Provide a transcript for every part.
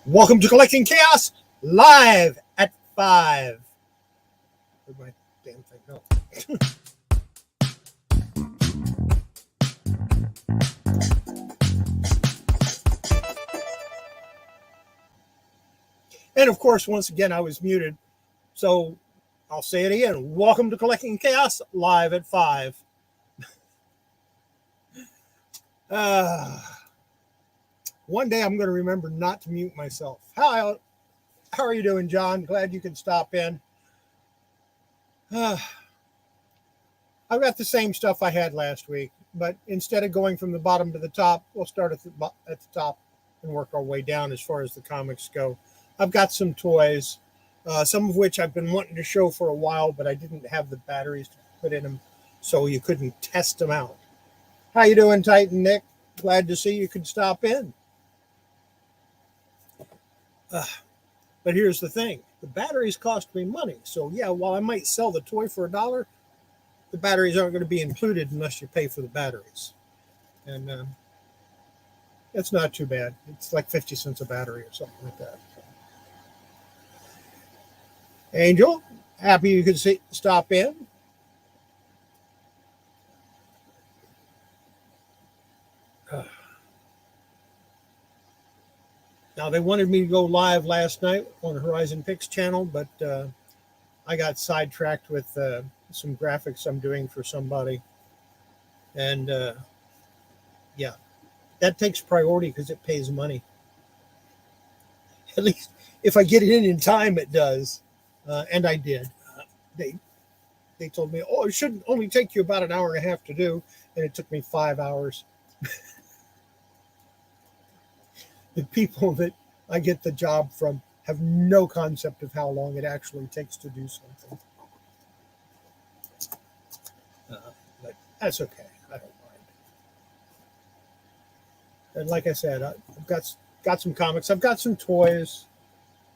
Welcome to Collecting Chaos live at 5. Where'd my damn thing go? And of course, once again, I was muted. So I'll say it again. Welcome to Collecting Chaos live at 5. One day I'm going to remember not to mute myself. How are you doing, John? Glad you could stop in. I've got the same stuff I had last week, but instead of going from the bottom to the top, we'll start at the top and work our way down as far as the comics go. I've got some toys, some of which I've been wanting to show for a while, but I didn't have the batteries to put in them, so you couldn't test them out. How you doing, Titan Nick? Glad to see you could stop in. But here's the thing. The batteries cost me money. So, yeah, while I might sell the toy for $1, the batteries aren't going to be included unless you pay for the batteries. And it's not too bad. It's like 50 cents a battery or something like that. Angel, happy you could stop in. Now, they wanted me to go live last night on Horizon Picks channel, but I got sidetracked with some graphics I'm doing for somebody. And, yeah, that takes priority because it pays money. At least if I get it in time, it does. And I did. They told me, oh, it should only take you about an hour and a half to do. And it took me 5 hours. The people that I get the job from have no concept of how long it actually takes to do something. But that's okay. I don't mind. And like I said, I've got some comics. I've got some toys.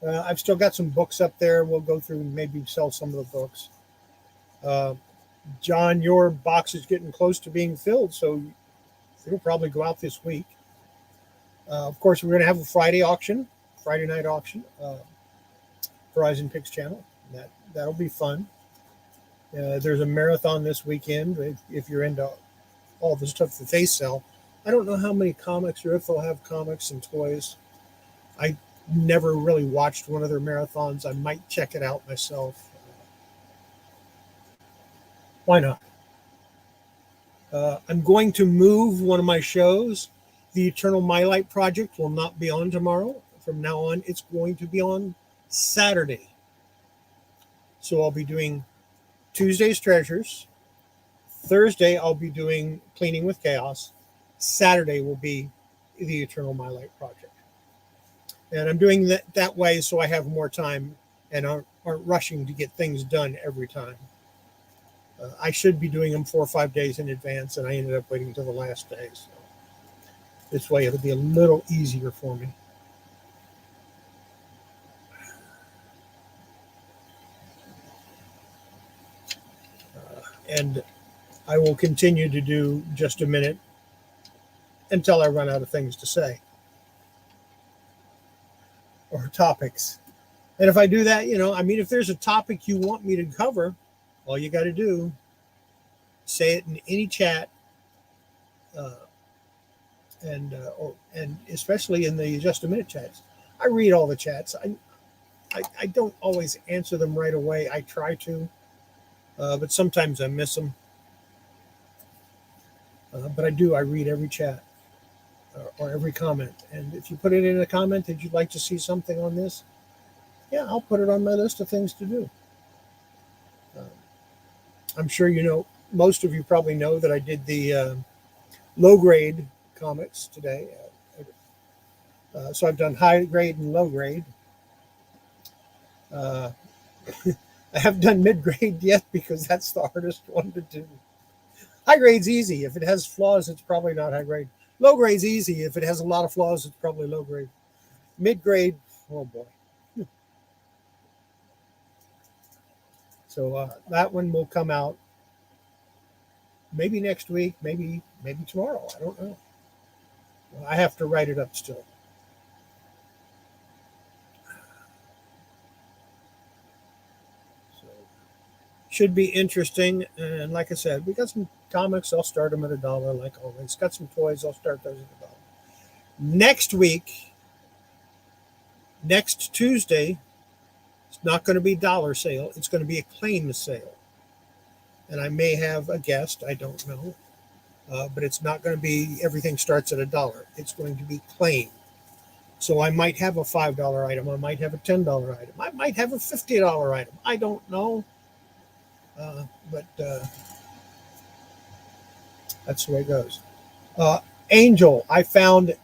I've still got some books up there. We'll go through and maybe sell some of the books. John, your box is getting close to being filled, so it'll probably go out this week. Of course, we're going to have a Friday night auction, Horizon Picks channel. That'll be fun. There's a marathon this weekend if you're into all the stuff that they sell. I don't know how many comics or if they'll have comics and toys. I never really watched one of their marathons. I might check it out myself. Why not? I'm going to move one of my shows. The Eternal My Light Project will not be on tomorrow. From now on, it's going to be on Saturday. So I'll be doing Tuesday's Treasures. Thursday, I'll be doing Cleaning with Chaos. Saturday will be the Eternal My Light Project. And I'm doing that way so I have more time and aren't rushing to get things done every time. I should be doing them 4 or 5 days in advance, and I ended up waiting until the last day. So this way it'll be a little easier for me. And I will continue to do just a minute until I run out of things to say or topics. And if I do that, if there's a topic you want me to cover, all you got to do, say it in any chat, and especially in the Just a Minute chats. I read all the chats. I don't always answer them right away. I try to, but sometimes I miss them. But I do. I read every chat or every comment. And if you put it in a comment that you'd like to see something on this, yeah, I'll put it on my list of things to do. I'm sure most of you probably know that I did the low grade comics today. So I've done high grade and low grade. I haven't done mid grade yet because that's the hardest one to do. High grade's easy. If it has flaws, it's probably not high grade. Low grade's easy. If it has a lot of flaws, it's probably low grade. Mid grade, oh boy. So that one will come out maybe next week, maybe tomorrow. I don't know. I have to write it up still. Should be interesting. And like I said, we got some comics. I'll start them at $1, like always. Got some toys. I'll start those at $1. Next week, next Tuesday, it's not going to be dollar sale. It's going to be a claim sale. And I may have a guest. I don't know. But it's not going to be everything starts at $1. It's going to be claim. So I might have a $5 item. I might have a $10 item. I might have a $50 item. I don't know. But that's the way it goes. Angel, I found,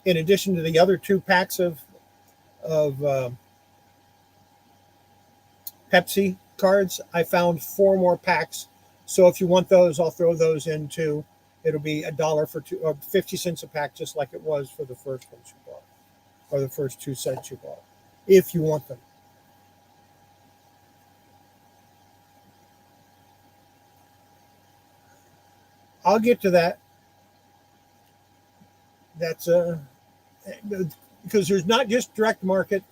in addition to the other 2 packs of Pepsi cards, I found 4 more packs. So if you want those, I'll throw those in too. It'll be $1 for 2 or 50 cents a pack, just like it was for the first ones you bought, or the first 2 sets you bought, if you want them. I'll get to that. That's because there's not just direct market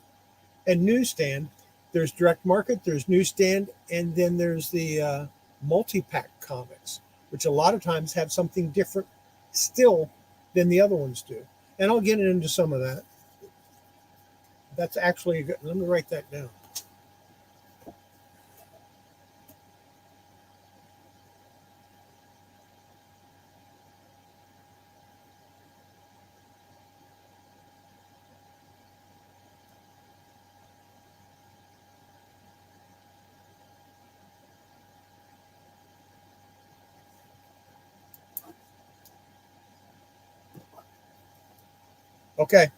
and newsstand. There's direct market, there's newsstand, and then there's the multi-pack comics, which a lot of times have something different still than the other ones do. And I'll get into some of that. That's actually a good, let me write that down. Okay.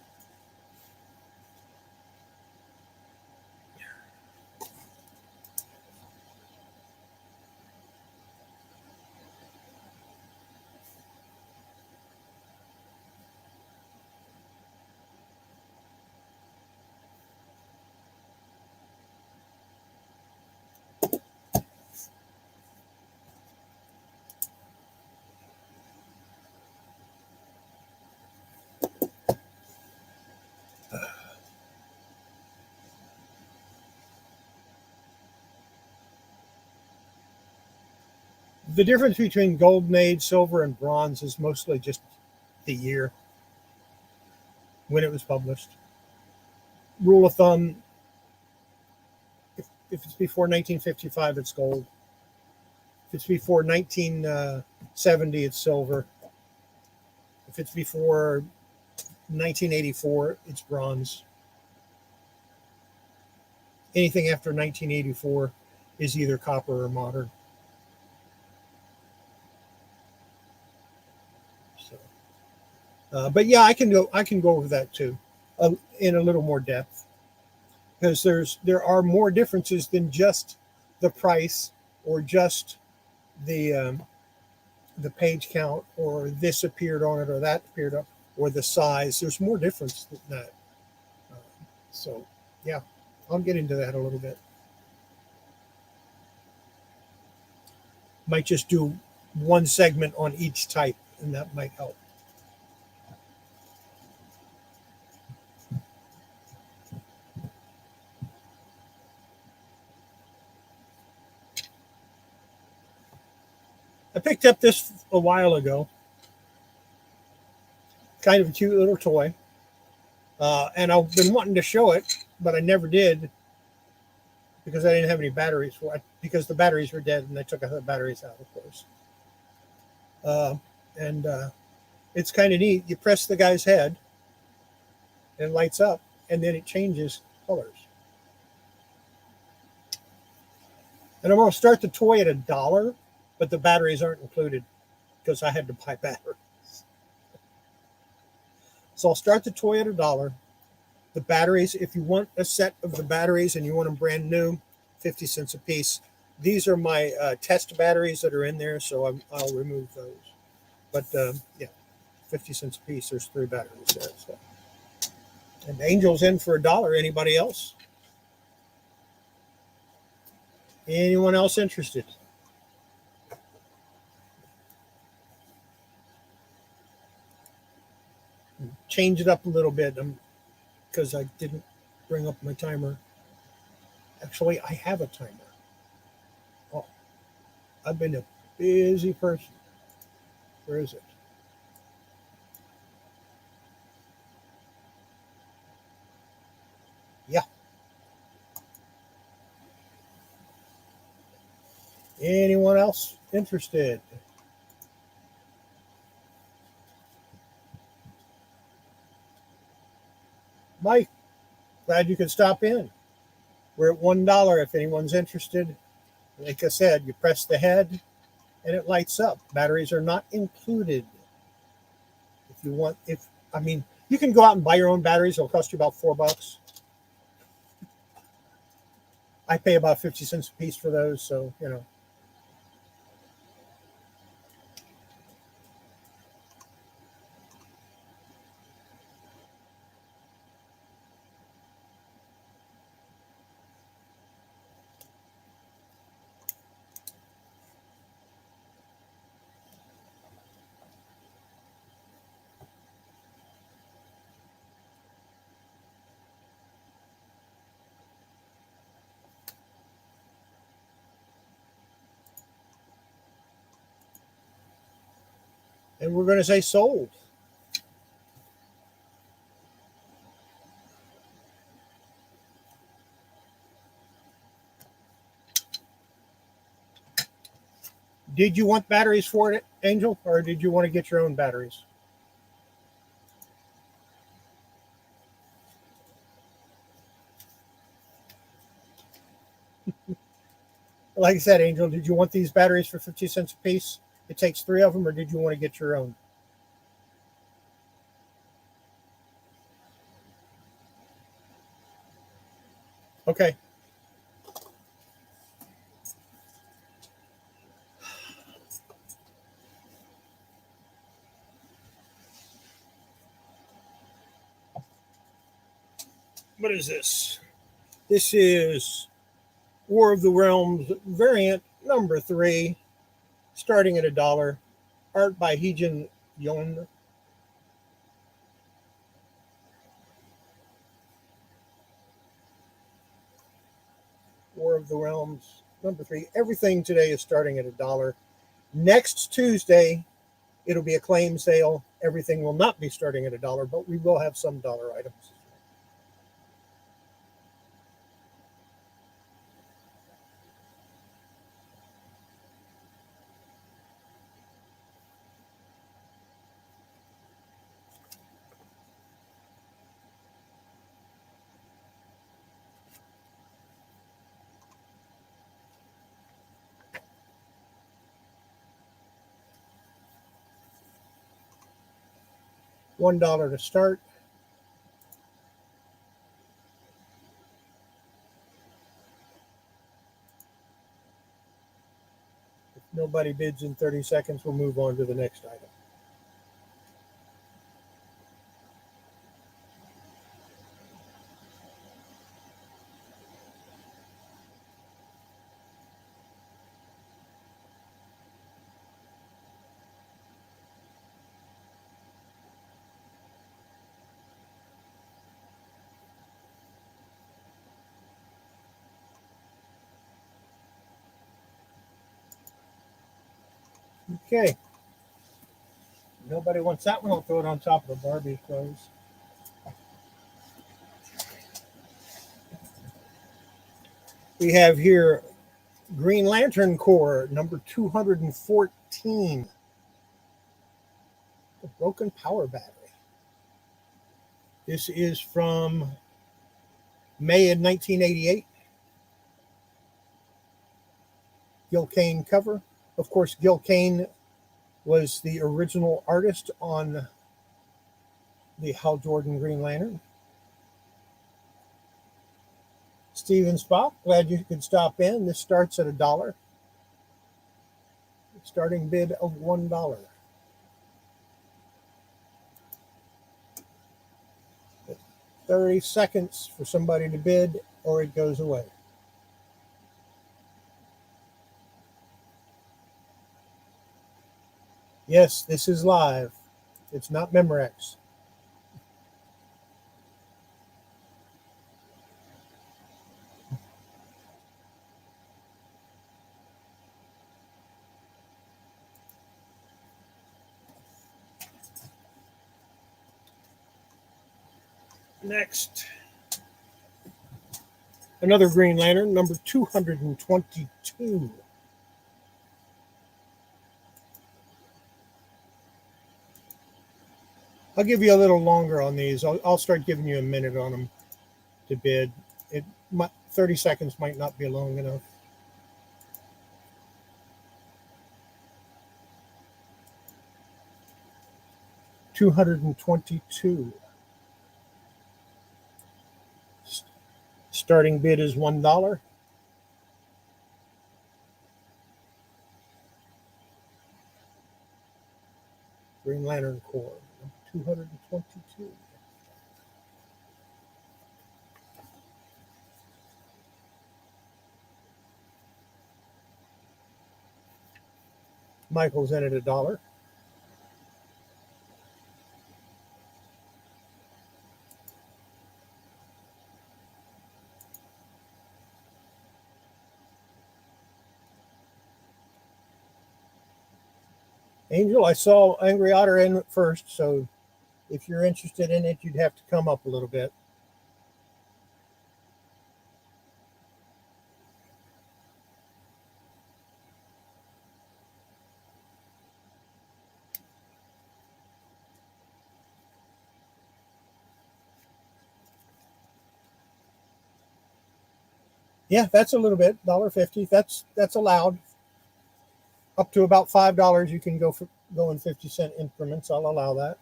The difference between gold made, silver, and bronze is mostly just the year when it was published. Rule of thumb, if it's before 1955, it's gold. If it's before 1970, it's silver. If it's before 1984, it's bronze. Anything after 1984 is either copper or modern. But yeah, I can go over that too, in a little more depth, because there are more differences than just the price or just the page count, or this appeared on it or that appeared up, or the size. There's more difference than that. So yeah, I'll get into that a little bit. Might just do one segment on each type, and that might help. I picked up this a while ago. Kind of a cute little toy. And I've been wanting to show it, but I never did because I didn't have any batteries for it, because the batteries were dead and I took the batteries out, of course. And it's kind of neat. You press the guy's head and it lights up, and then it changes colors. And I'm going to start the toy at $1, but the batteries aren't included because I had to buy batteries. So I'll start the toy at $1. The batteries, if you want a set of the batteries and you want them brand new, 50 cents a piece. These are my test batteries that are in there, so I'll remove those. But yeah, 50 cents a piece. There's 3 batteries there. So. And Angel's in for $1. Anybody else? Anyone else interested? Change it up a little bit because I didn't bring up my timer. Actually, I have a timer. I've been a busy person. Where is it? Yeah. Anyone else interested? Mike, glad you could stop in. We're at $1 if anyone's interested. Like I said, you press the head and it lights up. Batteries are not included. If you want, I mean, you can go out and buy your own batteries. It'll cost you about $4. I pay about 50 cents a piece for those. So, and we're going to say sold. Did you want batteries for it, Angel, or did you want to get your own batteries? Like I said, Angel, did you want these batteries for 50 cents a piece? It takes 3 of them, or did you want to get your own? Okay. What is this? This is War of the Realms variant number 3, starting at $1. Art by Heejin Yon. War of the Realms number 3. Everything today is starting at $1. Next Tuesday, it'll be a claim sale. Everything will not be starting at $1, but we will have some dollar items. $1 to start. If nobody bids in 30 seconds, we'll move on to the next item. Okay. Nobody wants that one. I'll throw it on top of the Barbie clothes. We have here Green Lantern Corps number 214. The broken power battery. This is from May of 1988. Gil Kane cover. Of course, Gil Kane was the original artist on the Hal Jordan Green Lantern. Steven Spock, glad you could stop in. This starts at $1. Starting bid of $1. 30 seconds for somebody to bid or it goes away. Yes, this is live. It's not Memorex. Next, another Green Lantern, number 222. I'll give you a little longer on these. I'll start giving you a minute on them to bid. 30 seconds might not be long enough. $222. Starting bid is $1. Green Lantern Corps, 222. Michael's in at $1. Angel, I saw Angry Otter in first, so if you're interested in it, you'd have to come up a little bit. Yeah, that's a little bit, $1.50. That's allowed. Up to about $5, you can go in 50-cent increments. I'll allow that.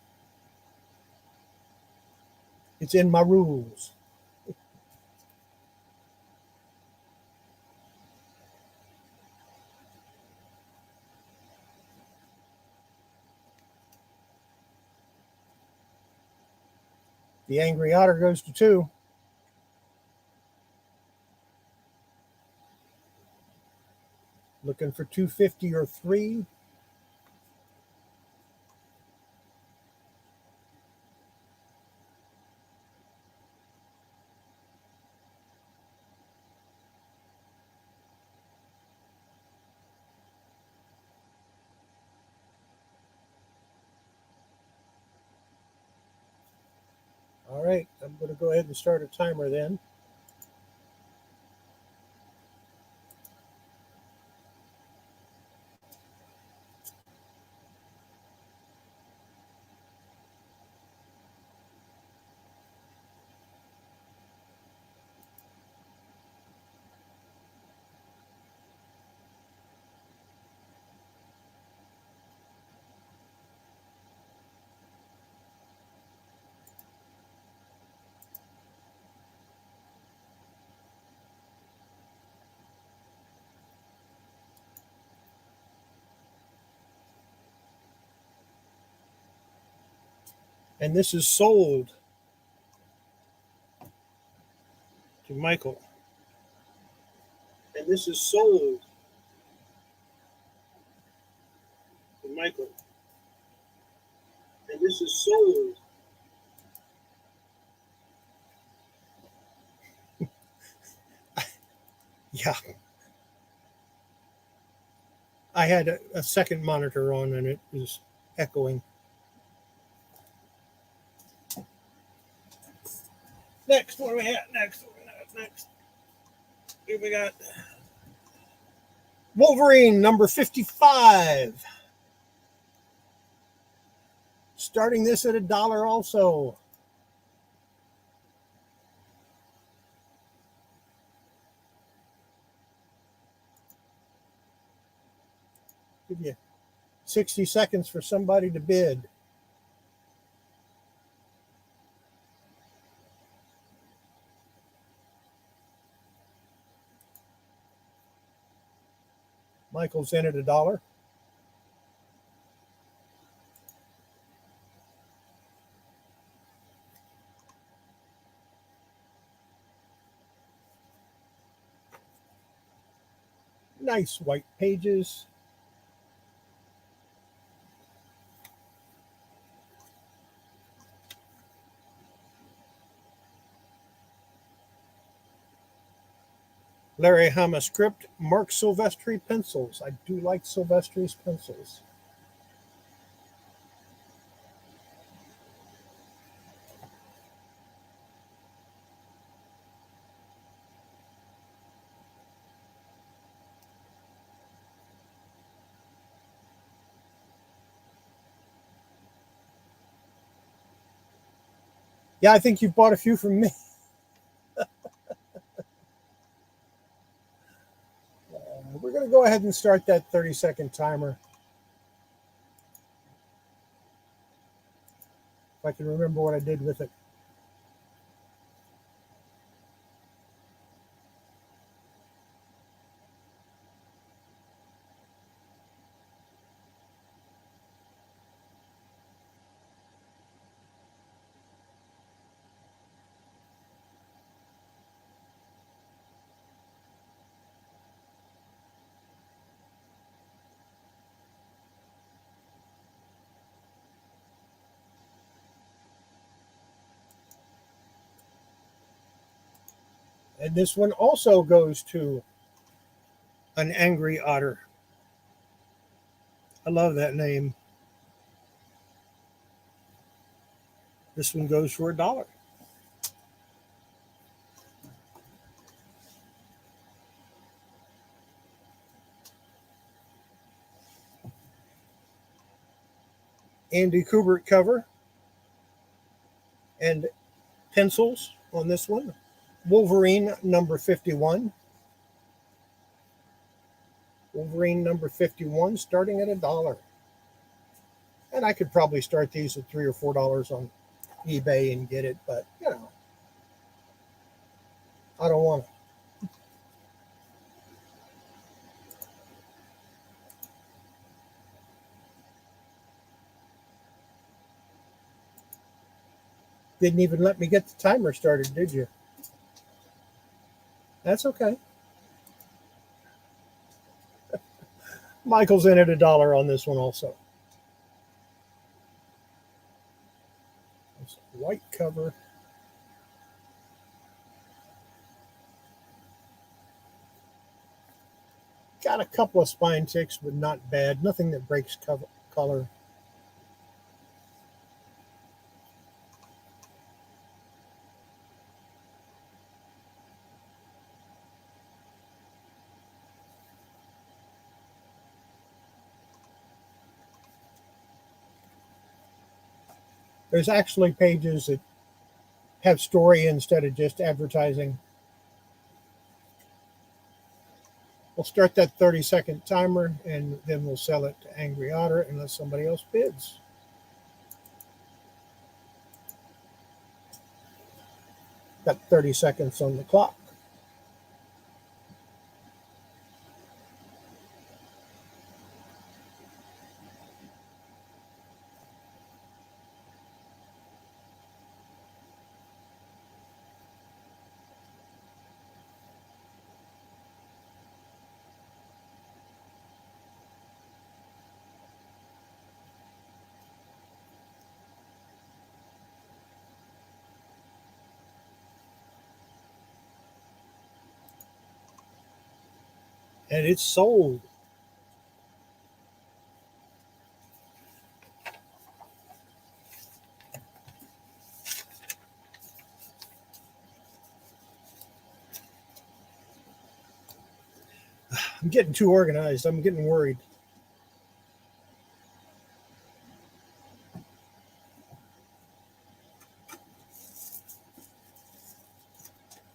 It's in my rules. The Angry Otter goes to 2. Looking for 250 or 3. All right, I'm going to go ahead and start a timer then. And this is sold to Michael. And this is sold to Michael. And this is sold. Yeah. I had a second monitor on and it was echoing. Next, what do we have? Next. Here we got Wolverine number 55. Starting this at $1 also. Give you 60 seconds for somebody to bid. Michael's in at $1. Nice white pages. Larry Hama script, Mark Silvestri pencils. I do like Silvestri's pencils. Yeah, I think you've bought a few from me. We're going to go ahead and start that 30-second timer. If I can remember what I did with it. And this one also goes to an angry otter. I love that name. This one goes for $1. Andy Kubert cover and pencils on this one. Wolverine number 51. Wolverine number 51 starting at $1. And I could probably start these at $3 or $4 on eBay and get it, but you know, I don't want to. Didn't even let me get the timer started, did you? That's okay. Michael's in at $1 on this one also. White cover. Got a couple of spine ticks, but not bad. Nothing that breaks color. There's actually pages that have story instead of just advertising. We'll start that 30-second timer, and then we'll sell it to Angry Otter unless somebody else bids. Got 30 seconds on the clock. And it's sold. I'm getting too organized. I'm getting worried.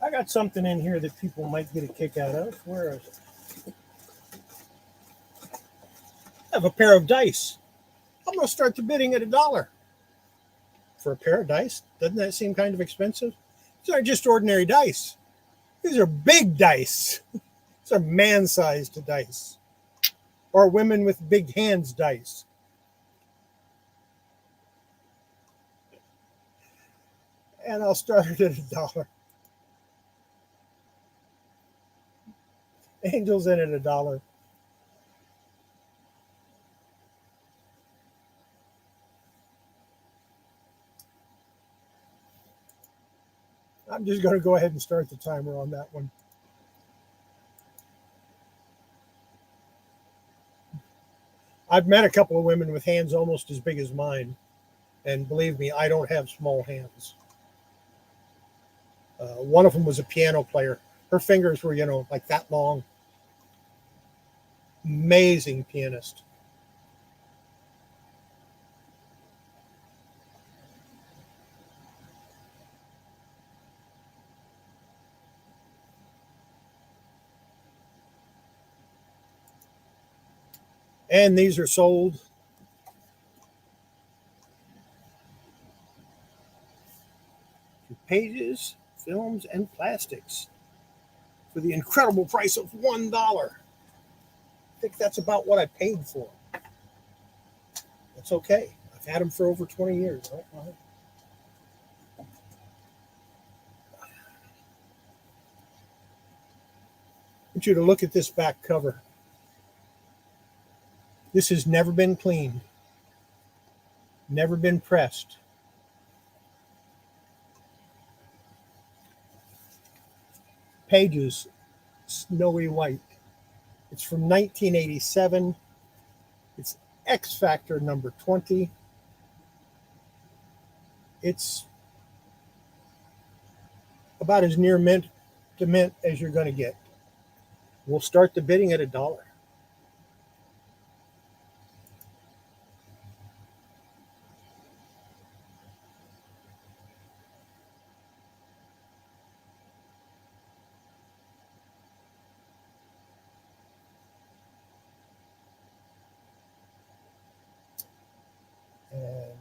I got something in here that people might get a kick out of. Where is it? I have a pair of dice. I'm going to start the bidding at $1 for a pair of dice. Doesn't that seem kind of expensive? These aren't just ordinary dice. These are big dice. These are man-sized dice, or women with big hands dice. And I'll start it at $1. Angel's in at $1. I'm just going to go ahead and start the timer on that one. I've met a couple of women with hands almost as big as mine. And believe me, I don't have small hands. One of them was a piano player. Her fingers were, like that long. Amazing pianist. And these are sold to Pages, Films, and Plastics for the incredible price of $1. I think that's about what I paid for them. That's okay. I've had them for over 20 years. Right? I want you to look at this back cover. This has never been cleaned, never been pressed. Pages, snowy white. It's from 1987. It's X Factor number 20. It's about as near mint to mint as you're going to get. We'll start the bidding at $1. And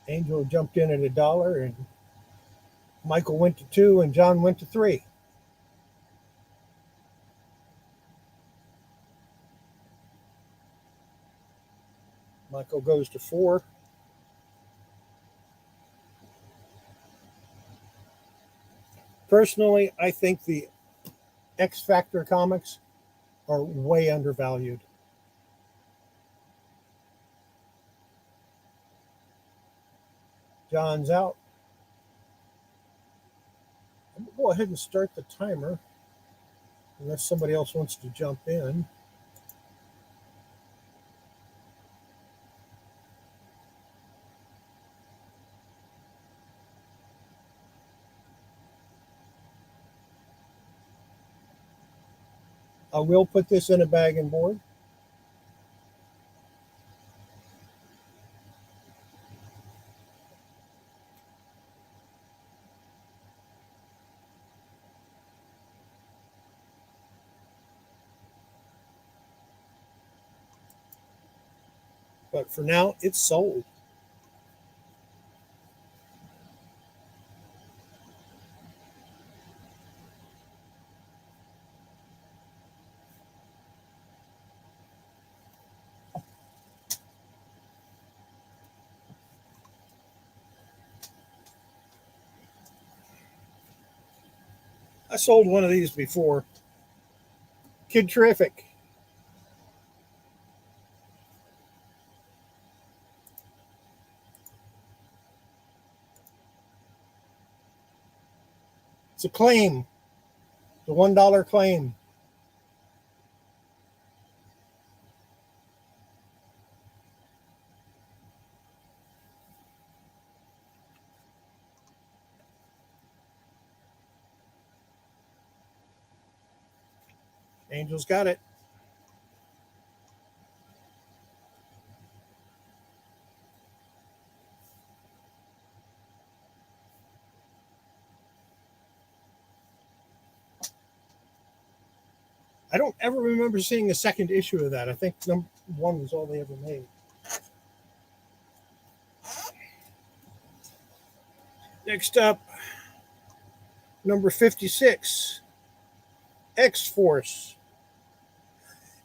Angel jumped in at $1, and Michael went to 2, and John went to 3. Michael goes to 4. Personally, I think the X Factor comics are way undervalued. John's out. I'm going to go ahead and start the timer unless somebody else wants to jump in. I will put this in a bag and board. But for now, it's sold. I sold one of these before. Kid Terrific. It's a claim. The $1 claim. Angel's got it. I don't ever remember seeing a second issue of that. I think number 1 was all they ever made. Next up, number 56, X-Force.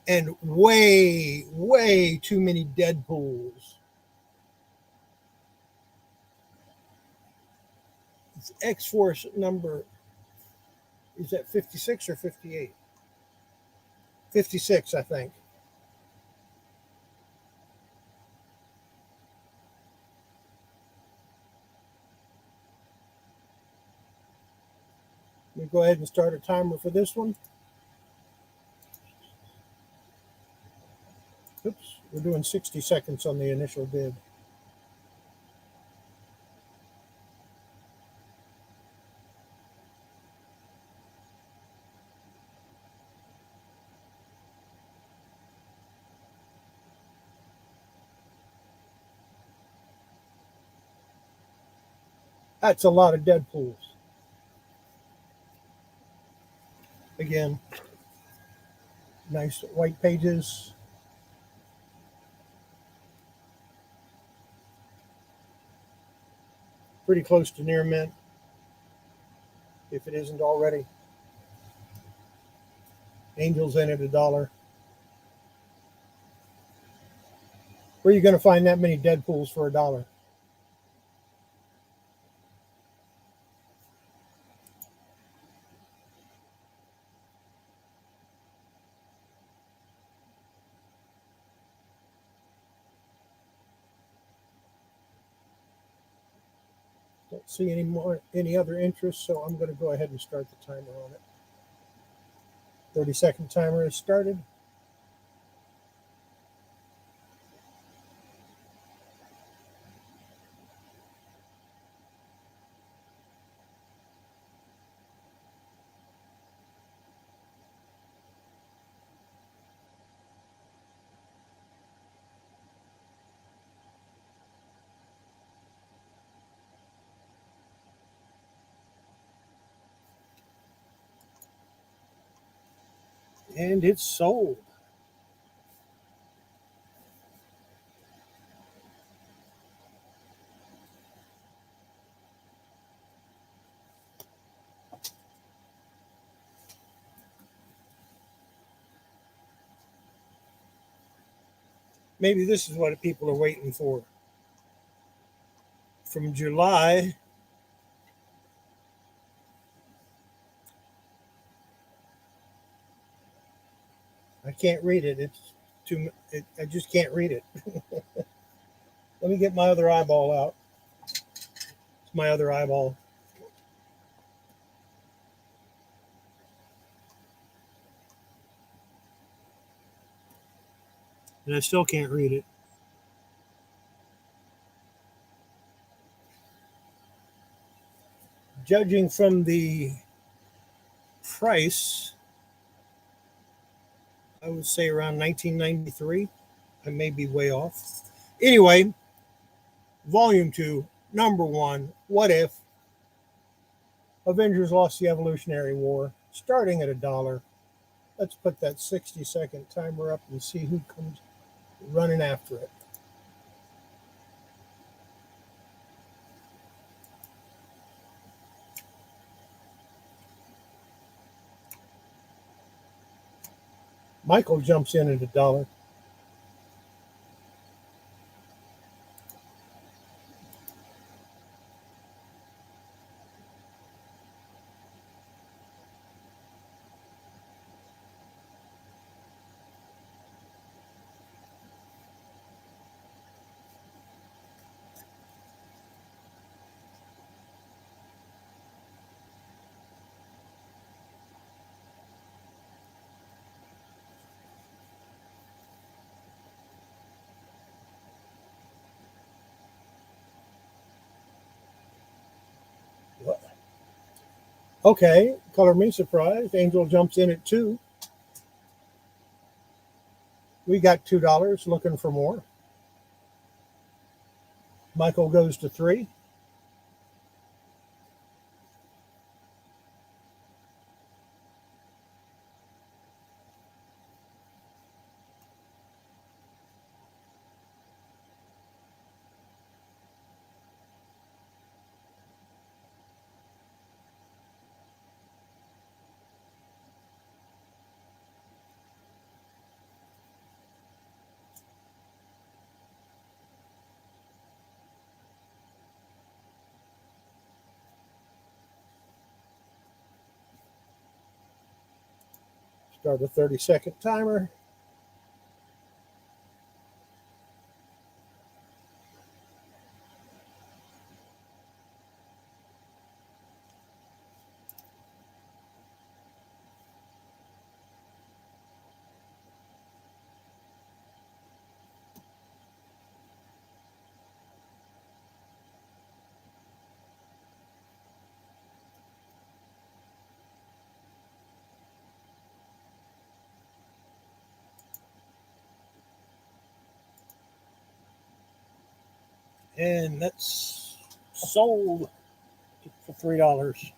And way, way too many Deadpools. It's X-Force number, is that 56 or 58? 56, I think. Let me go ahead and start a timer for this one. Oops, we're doing 60 seconds on the initial bid. That's a lot of Deadpools. Again, Nice white pages. Pretty close to near mint, if it isn't already. Angels in at $1. Where are you going to find that many Deadpools for $1? Don't see any other interest, so I'm going to go ahead and start the timer on it. 30-second timer is started. And it's sold. Maybe this is what people are waiting for. From July, I can't read it. It's too. I just can't read it. Let me get my other eyeball out. It's my other eyeball. And I still can't read it. Judging from the price, I would say around 1993. I may be way off. Anyway, Volume 2, Number 1, What If? Avengers Lost the Evolutionary War, starting at $1. Let's put that 60-second timer up and see who comes running after it. Michael jumps in at $1. Okay, color me surprised. Angel jumps in at $2. We got $2 looking for more. Michael goes to $3. Start a 30-second timer. And that's sold for $3.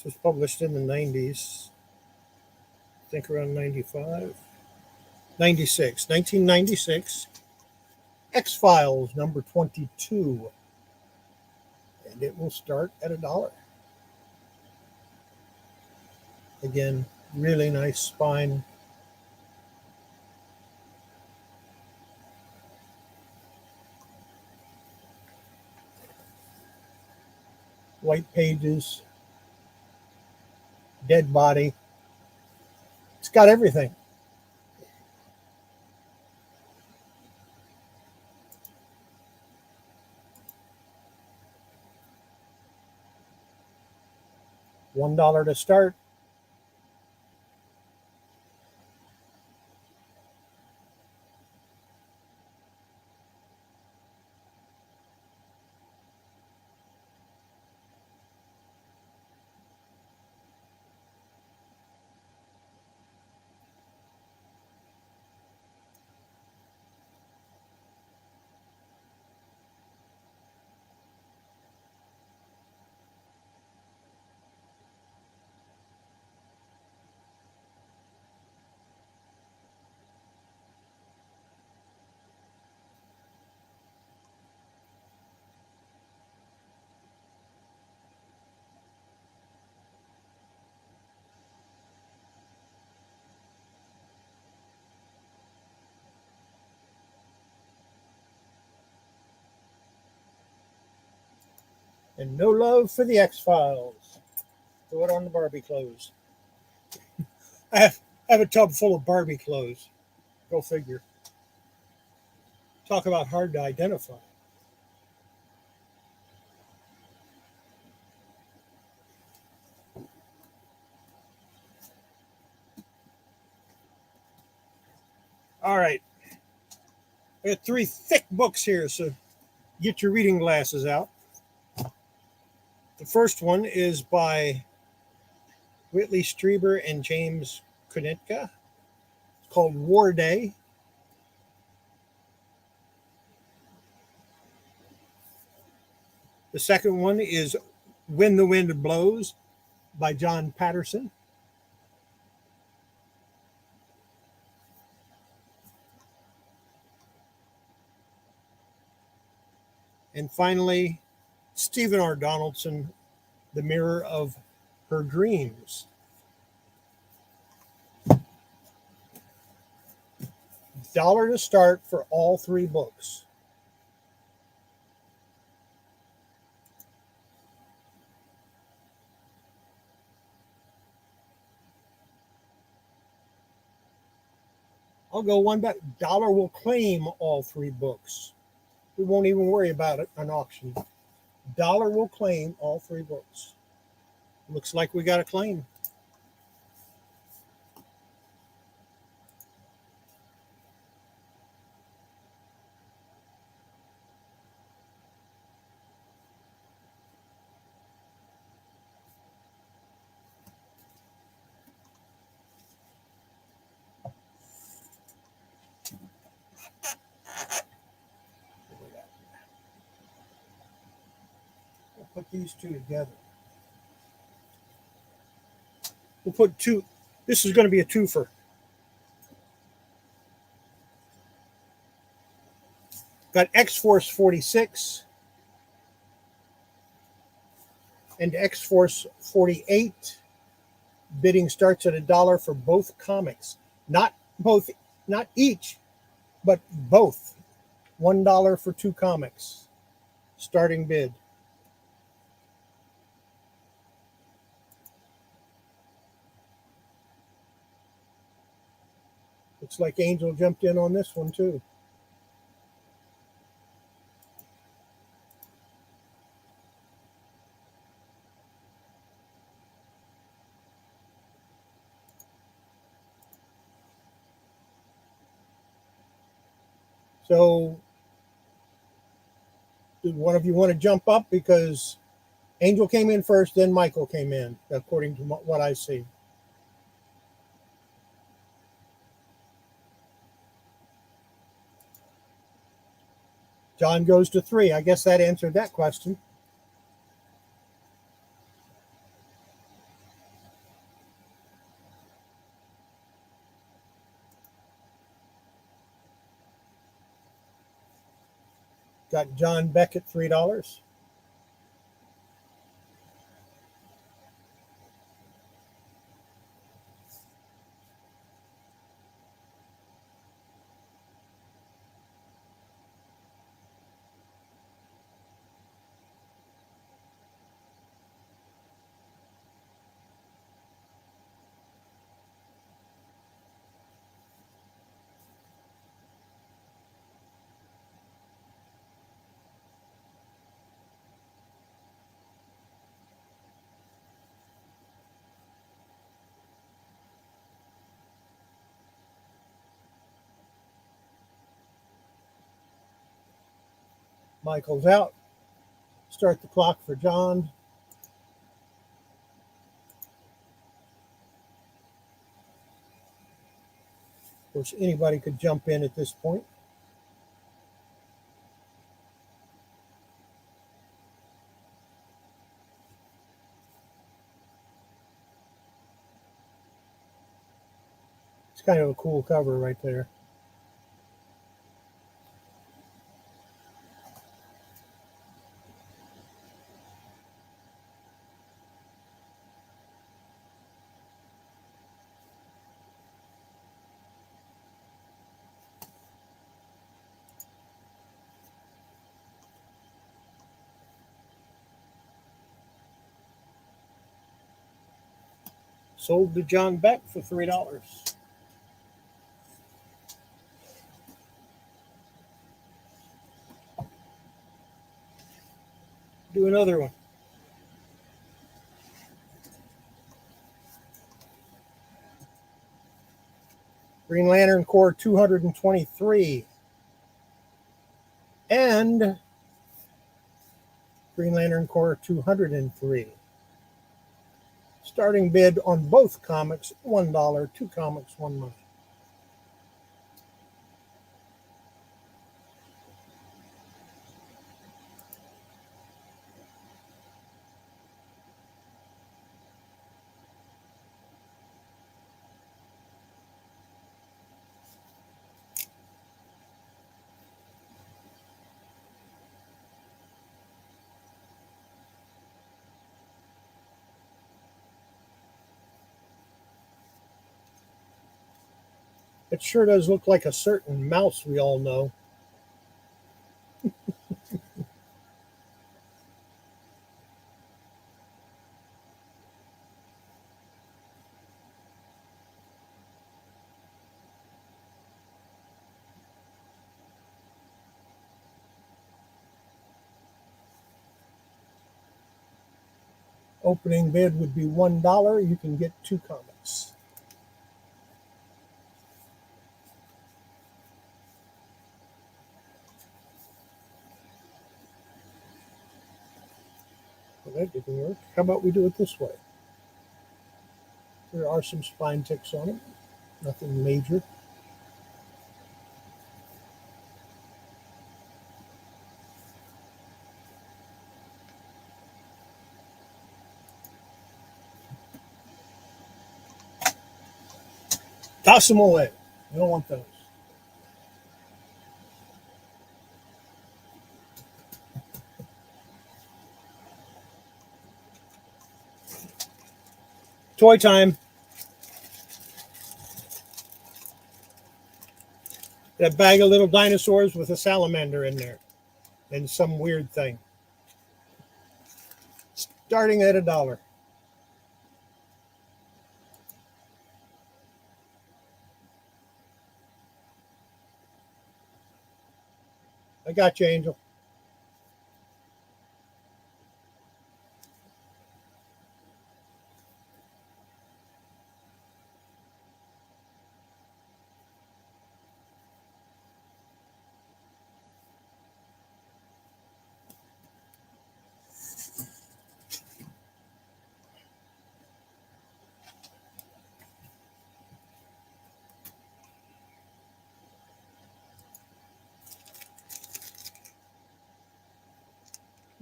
This was published in the 90s, I think around 95, 96, 1996. X-Files number 22. And it will start at $1. Again, really nice spine. White pages. Dead body. It's got everything. $1 to start. And no love for the X-Files. Throw it on the Barbie clothes. I have a tub full of Barbie clothes. Go figure. Talk about hard to identify. All right. I got 3 thick books here, so get your reading glasses out. The first one is by Whitley Strieber and James Konitka. It's called War Day. The second one is When the Wind Blows by John Patterson. And finally, Stephen R. Donaldson, The Mirror of Her Dreams. $1 to start for all 3 books. I'll go one back. $1 will claim all 3 books. We won't even worry about it on auction. $1 will claim all 3 books. Looks like we got a claim. We'll put these 2 together. We'll put 2. This is going to be a twofer. Got X-Force 46 and X-Force 48. Bidding starts at $1 for both comics. Not each, but both. $1 for 2 comics. Starting bid. Looks like Angel jumped in on this one too. So, did one of you want to jump up? Because Angel came in first, then Michael came in, according to what I see. John goes to 3. I guess that answered that question. Got John Beck at $3. Michael's out. Start the clock for John. Of course, anybody could jump in at this point. It's kind of a cool cover right there. Sold to John Beck for $3. Do another one. Green Lantern Corps 223. And Green Lantern Corps 203. Starting bid on both comics, $1. 2 comics, 1 money. It sure does look like a certain mouse we all know. Opening bid would be $1. You can get 2 comics. Well, that didn't work. How about we do it this way? There are some spine ticks on it. Nothing major. Toss them away. You don't want those. Toy time. That bag of little dinosaurs with a salamander in there and some weird thing. Starting at $1. I got you, Angel.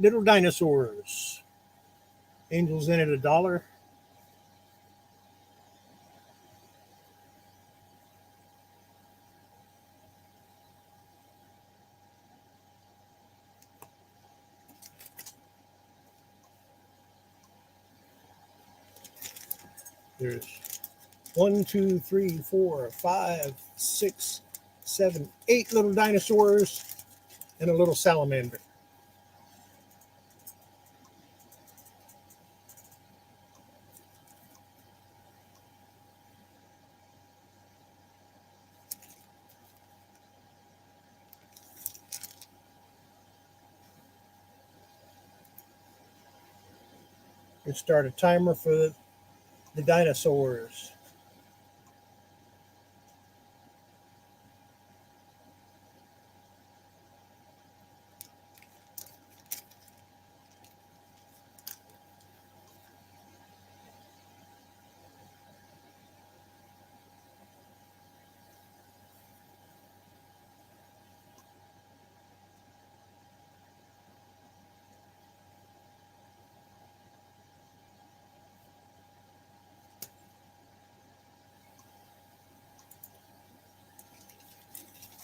Little dinosaurs. Angel's in at $1. There's 1, 2, 3, 4, 5, 6, 7, 8 little dinosaurs and a little salamander. Let's start a timer for the dinosaurs.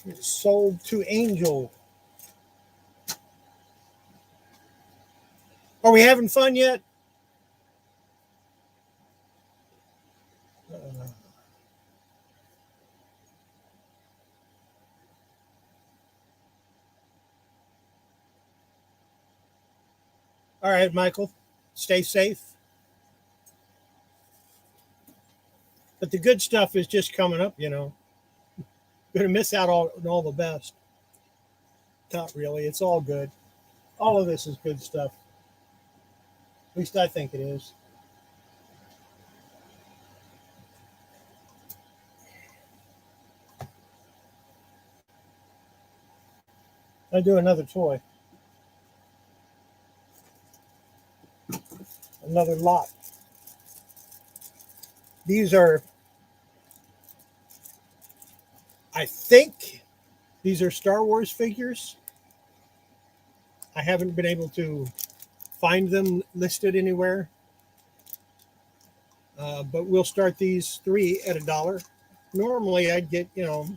It's sold to Angel. Are we having fun yet? All right, Michael, stay safe. But the good stuff is just coming up, you know. Going to miss out on all the best. Not really. It's all good. All of this is good stuff. At least I think it is. I'll do another toy. Another lot. These are, I think, these are Star Wars figures. I haven't been able to find them listed anywhere. But we'll start these 3 at $1. Normally, I'd get, you know,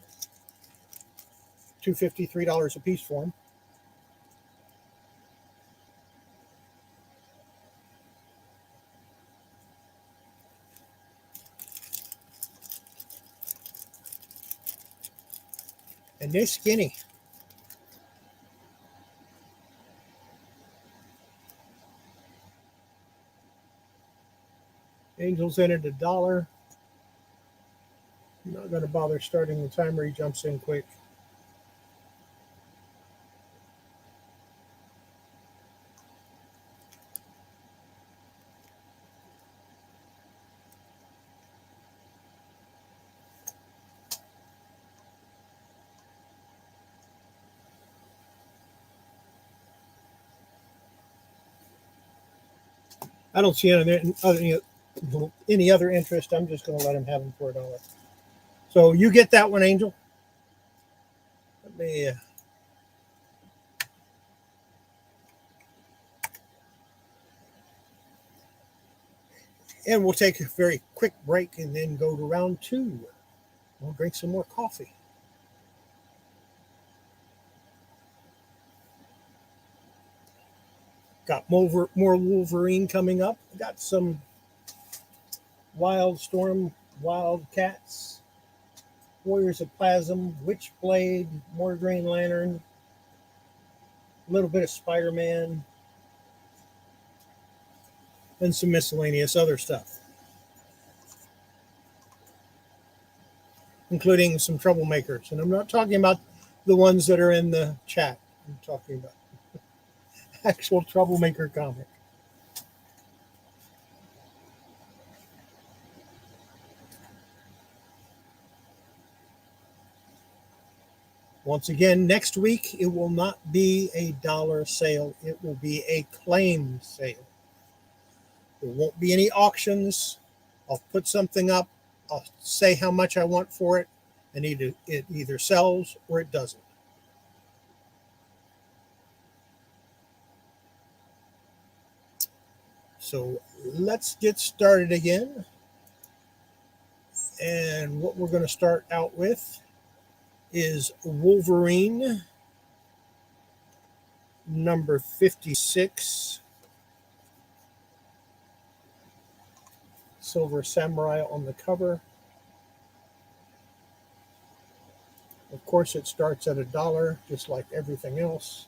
$2.50, $3 a piece for them. And they're skinny. Angel's in at $1. I'm not going to bother starting the timer. He jumps in quick. I don't see any other interest. I'm just going to let him have them for $1. So you get that one, Angel. Let me. And we'll take a very quick break and then go to round 2. We'll drink some more coffee. Got more Wolverine coming up. Got some Wildstorm, Wildcats, Warriors of Plasm, Witchblade, more Green Lantern, a little bit of Spider-Man, and some miscellaneous other stuff, including some troublemakers. And I'm not talking about the ones that are in the chat. I'm talking about actual troublemaker comic. Once again, next week, it will not be a dollar sale. It will be a claim sale. There won't be any auctions. I'll put something up. I'll say how much I want for it, and it either sells or it doesn't. So let's get started again. And what we're going to start out with is Wolverine number 56. Silver Samurai on the cover. Of course, it starts at $1, just like everything else.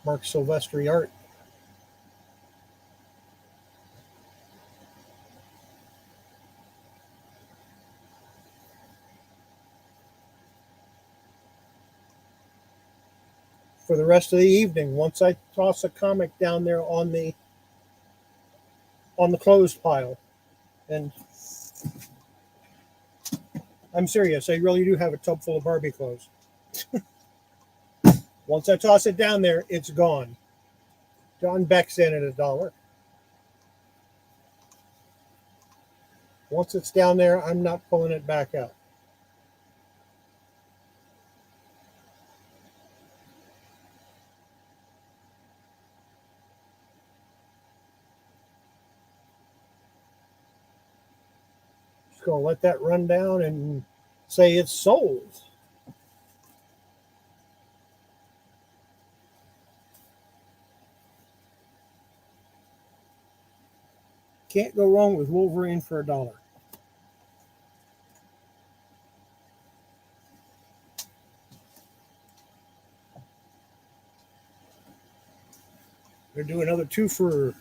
Mark Silvestri art. For the rest of the evening, once I toss a comic down there on the closed pile, and I'm serious, I really do have a tub full of Barbie clothes. Once I toss it down there, it's gone. John Beck's in at $1. Once it's down there, I'm not pulling it back out. Just going to let that run down and say it's sold. Can't go wrong with Wolverine for $1. They're doing another two for.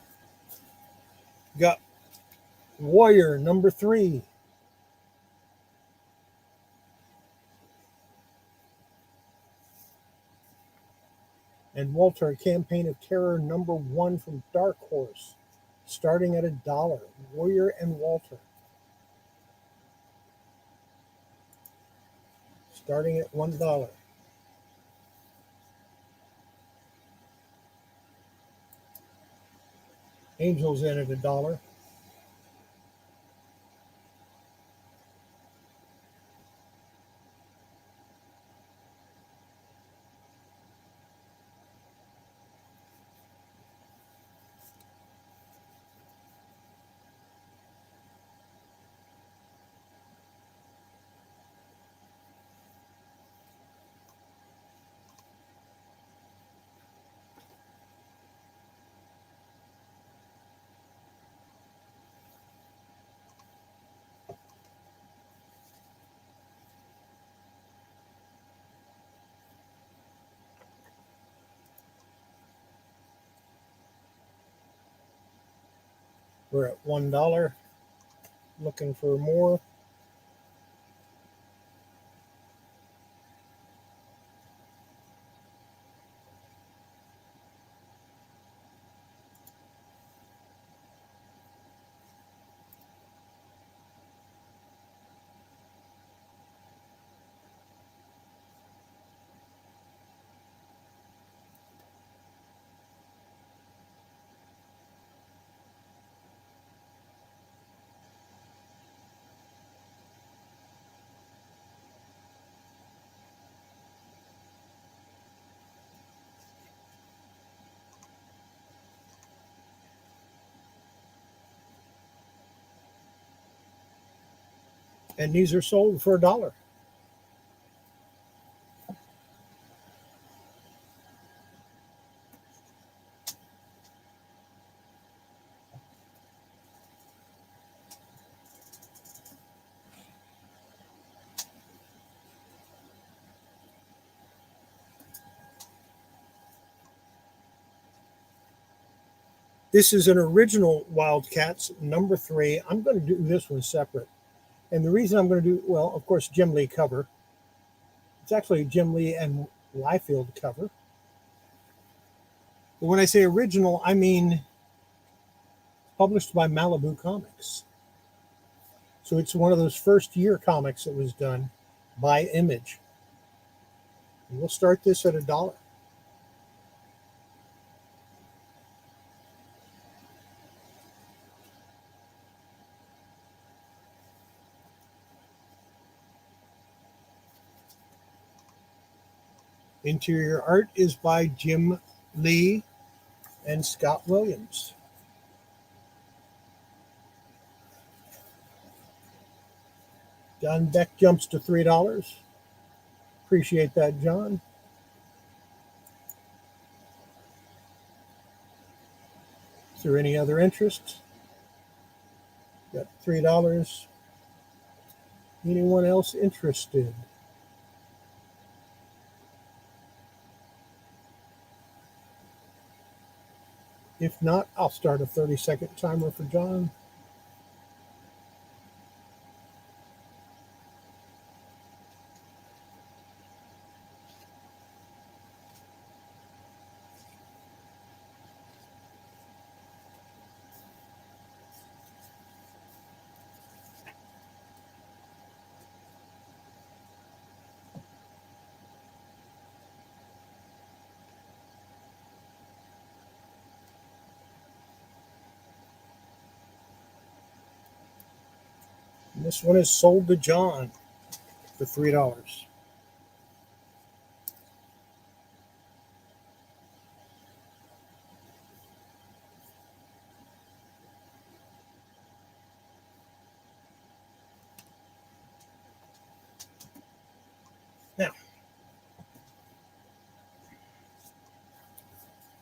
Got Warrior number 3. And Walter, Campaign of Terror number 1 from Dark Horse, starting at $1. Warrior and Walter. Starting at $1. Angels in at $1. We're at $1. Looking for more. And these are sold for $1. This is an original Wildcats number 3. I'm going to do this one separate. And the reason I'm going to do, well, of course, Jim Lee cover. It's actually Jim Lee and Liefeld cover. But when I say original, I mean published by Malibu Comics. So it's one of those first year comics that was done by Image. And we'll start this at $1. Interior art is by Jim Lee and Scott Williams. John Beck jumps to $3. Appreciate that, John. there any other interest? Got $3. Anyone else interested? If not, I'll start a 30-second timer for John. And this one is sold to John for $3. Now,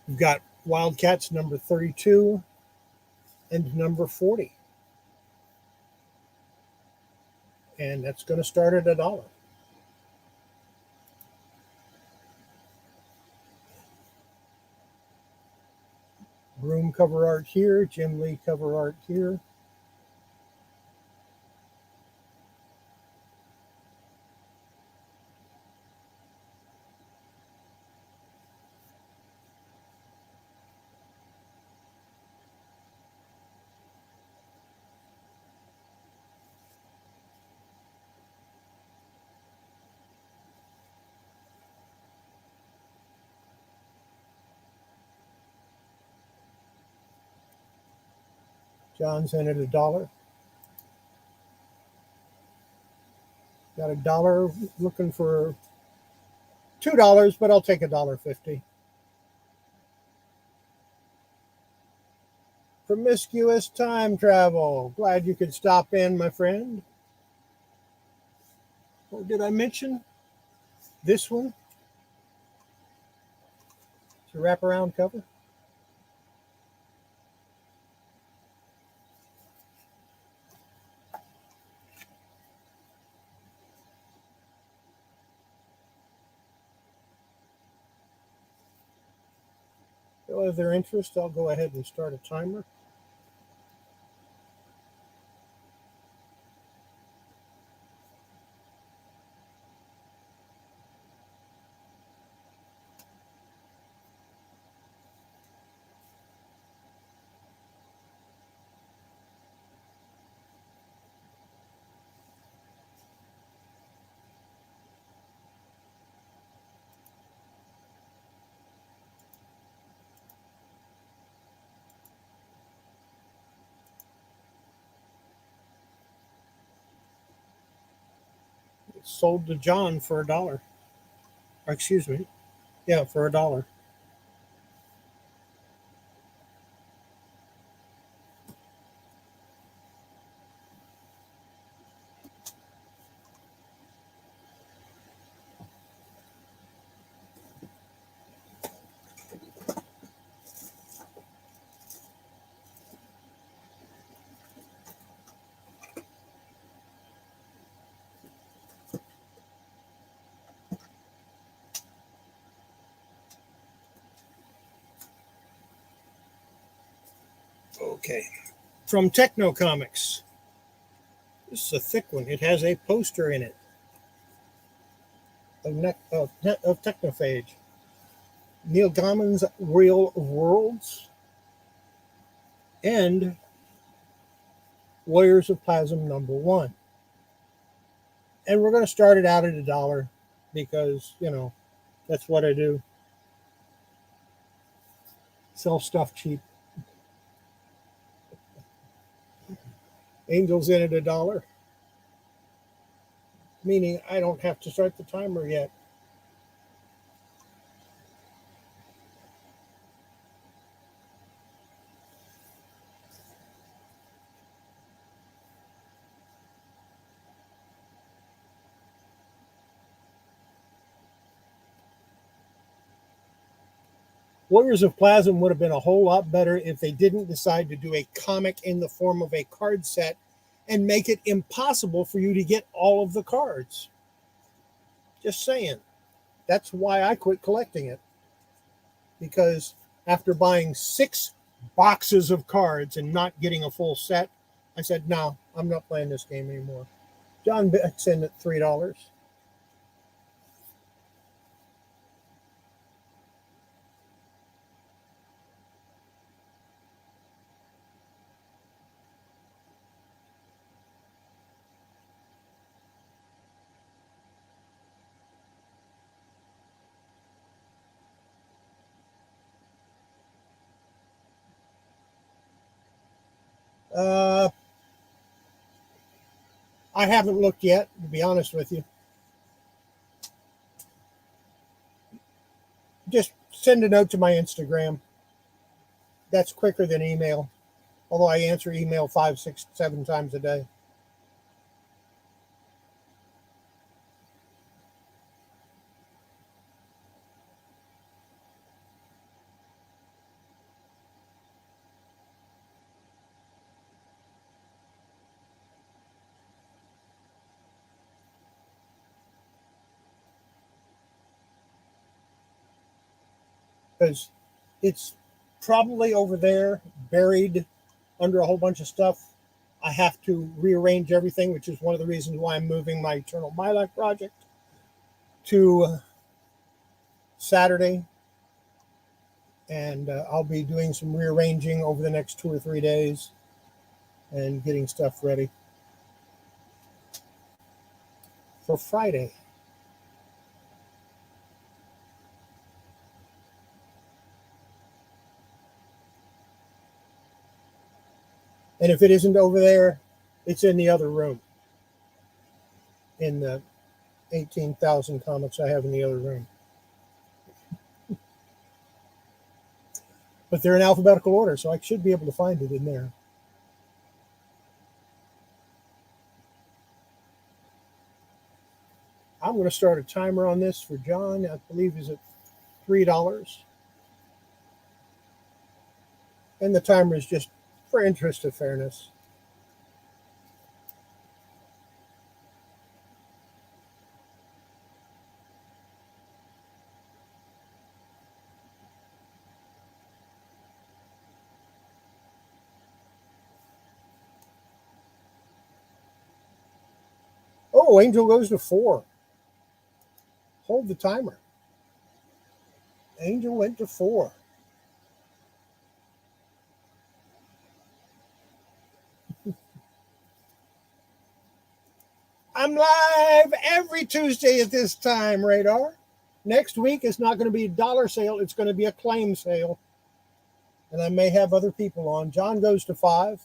we've got Wildcats number 32 and number 40. And that's going to start at $1. Broom cover art here, Jim Lee cover art here. John's in at $1. Got $1 looking for $2, but I'll take $1.50. Promiscuous time travel. Glad you could stop in, my friend. Or did I mention this one? It's a wraparound cover. No other interest, I'll go ahead and start a timer. It's sold to John for $1. Or excuse me. Yeah, for $1. Okay. From Techno Comics. This is a thick one. It has a poster in it of Technophage. Neil Gaiman's Real Worlds and Warriors of Plasm #1. And we're going to start it out at $1 because, that's what I do. Sell stuff cheap. Angels in at $1. Meaning I don't have to start the timer yet. Warriors of Plasm would have been a whole lot better if they didn't decide to do a comic in the form of a card set and make it impossible for you to get all of the cards. Just saying. That's why I quit collecting it. Because after buying 6 boxes of cards and not getting a full set, I said, no, I'm not playing this game anymore. John Beck's in at $3. I haven't looked yet, to be honest with you. Just send a note to my Instagram. That's quicker than email, although I answer email 5, 6, 7 times a day. Because it's probably over there, buried under a whole bunch of stuff. I have to rearrange everything, which is one of the reasons why I'm moving my Eternal My Life project to Saturday. And I'll be doing some rearranging over the next 2 or 3 days and getting stuff ready for Friday. And if it isn't over there, it's in the other room, in the 18,000 comics I have in the other room. But they're in alphabetical order, so I should be able to find it in there. I'm going to start a timer on this for John. I believe is at $3. And the timer is just for interest of fairness. Oh, Angel goes to 4. Hold the timer. Angel went to 4. I'm live every Tuesday at this time, Radar. Next week is not going to be a dollar sale. It's going to be a claim sale. And I may have other people on. John goes to 5.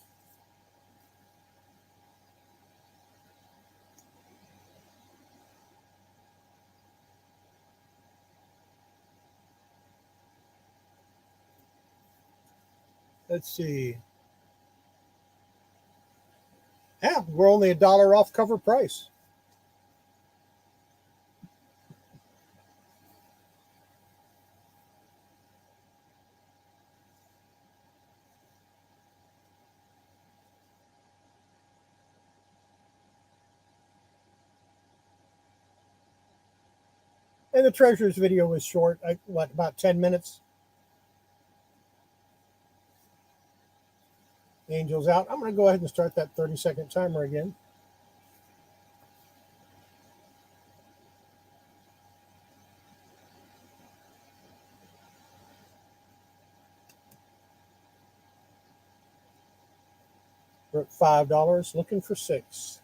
Let's see. Yeah, we're only $1 off cover price. And the treasures video was short, about 10 minutes. Angel's out. I'm going to go ahead and start that 30-second timer again. We're at $5, looking for 6.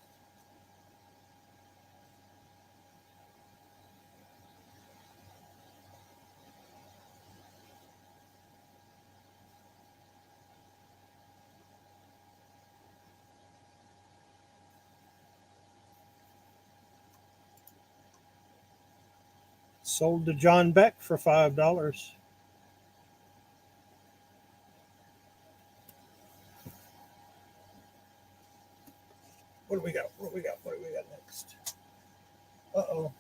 Sold to John Beck for $5. What do we got? What do we got? What do we got next? Uh-oh.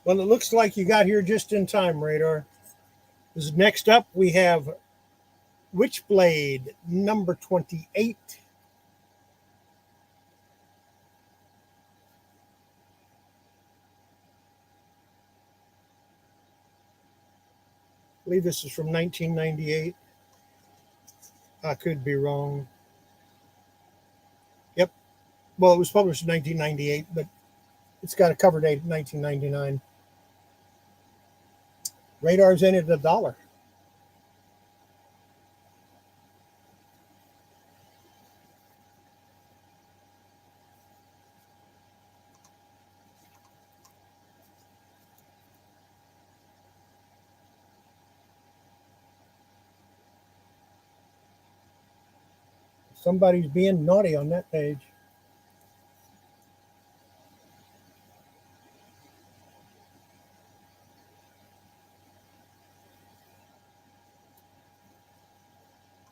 Well, it looks like you got here just in time, Radar. Next up, we have Witchblade number 28. I believe this is from 1998. I could be wrong. Yep. Well, it was published in 1998, but it's got a cover date of 1999. Radar's in at $1. Somebody's being naughty on that page.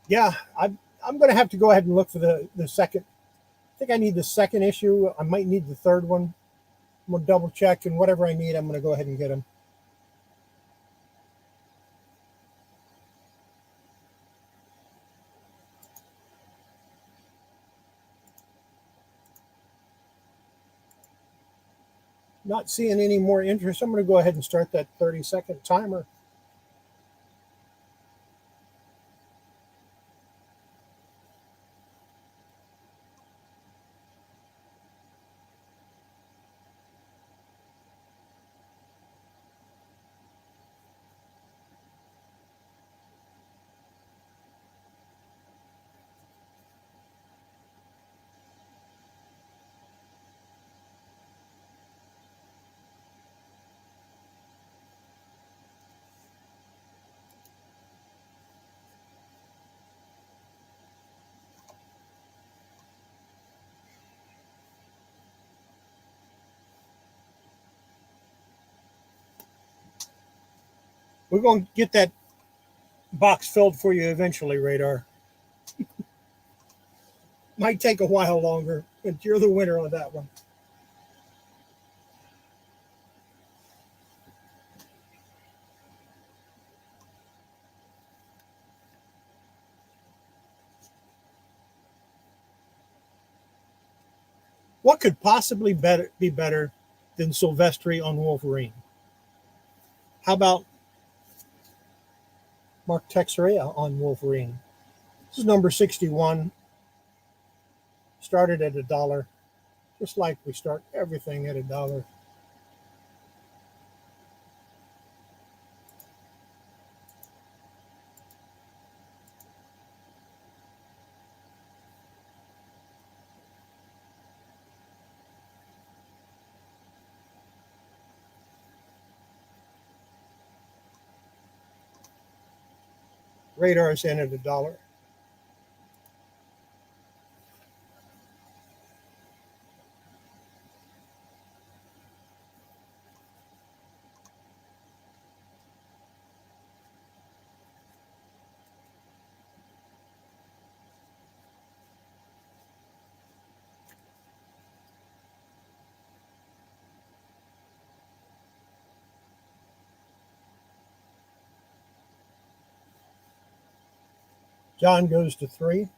Yeah, I'm going to have to go ahead and look for the second. I think I need the second issue. I might need the third one. I'm going to double check, and whatever I need, I'm going to go ahead and get them. Not seeing any more interest. I'm going to go ahead and start that 30-second timer. We're going to get that box filled for you eventually, Radar. Might take a while longer, but you're the winner on that one. What could possibly be better than Silvestri on Wolverine? How about Mark Texeira on Wolverine? This is number 61. Started at $1, just like we start everything at $1. Radar is in at $1. John goes to 3.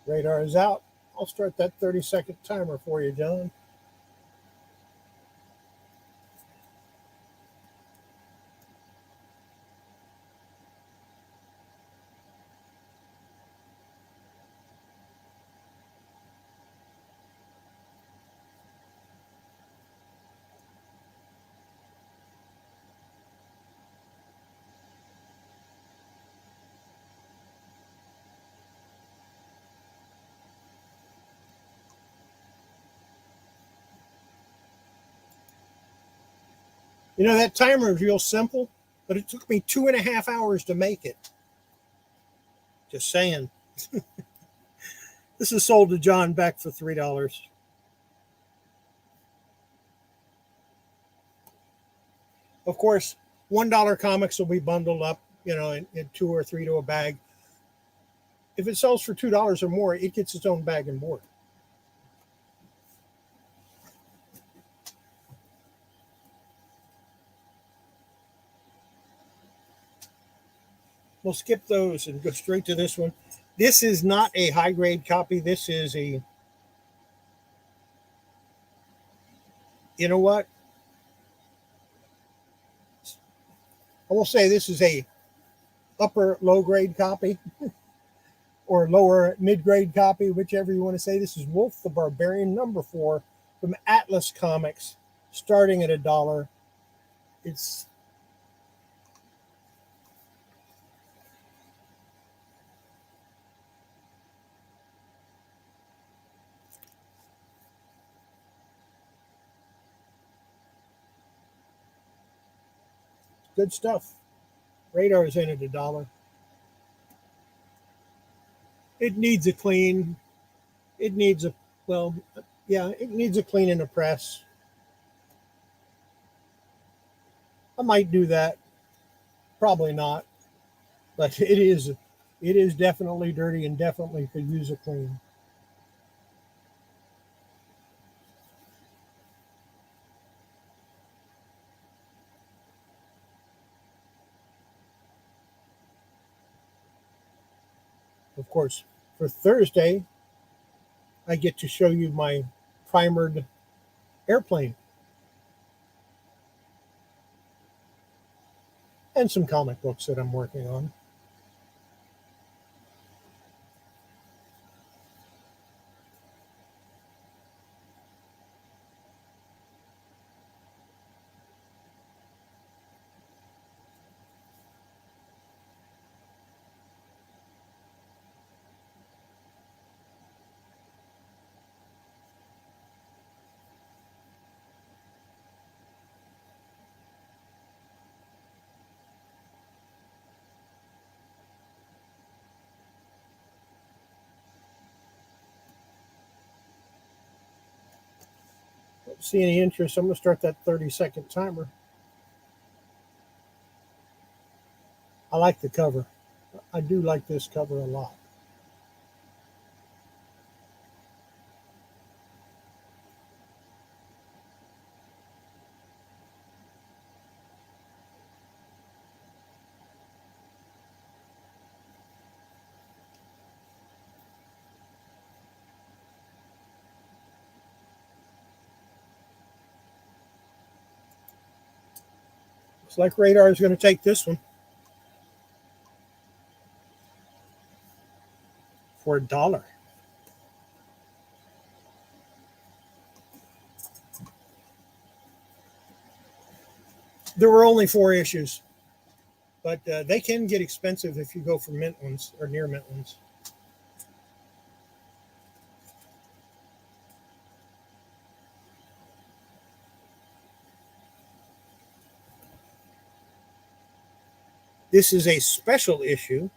Radar is out. I'll start that 30-second timer for you, John. You know, that timer is real simple, but it took me 2.5 hours to make it. Just saying. This is sold to John Beck for $3. Of course, $1 comics will be bundled up, in 2 or 3 to a bag. If it sells for $2 or more, it gets its own bag and board. We'll skip those and go straight to this one. This is not a high grade copy. This is a, you know what? I will say this is a upper low grade copy or lower mid grade copy, whichever you want to say. This is Wolf the Barbarian #4 from Atlas Comics, starting at $1. It's good stuff. Radar is in at $1. It needs a clean. It needs a, well, yeah, it needs a clean in the press. I might do that. Probably not. But it is definitely dirty and definitely could use a clean. Of course, for Thursday, I get to show you my primered airplane and some comic books that I'm working on. Don't see any interest. I'm going to start that 30-second timer. I like the cover. I do like this cover a lot. Looks like Radar is going to take this one for $1. There were only 4 issues, but they can get expensive if you go for mint ones or near mint ones. This is a special issue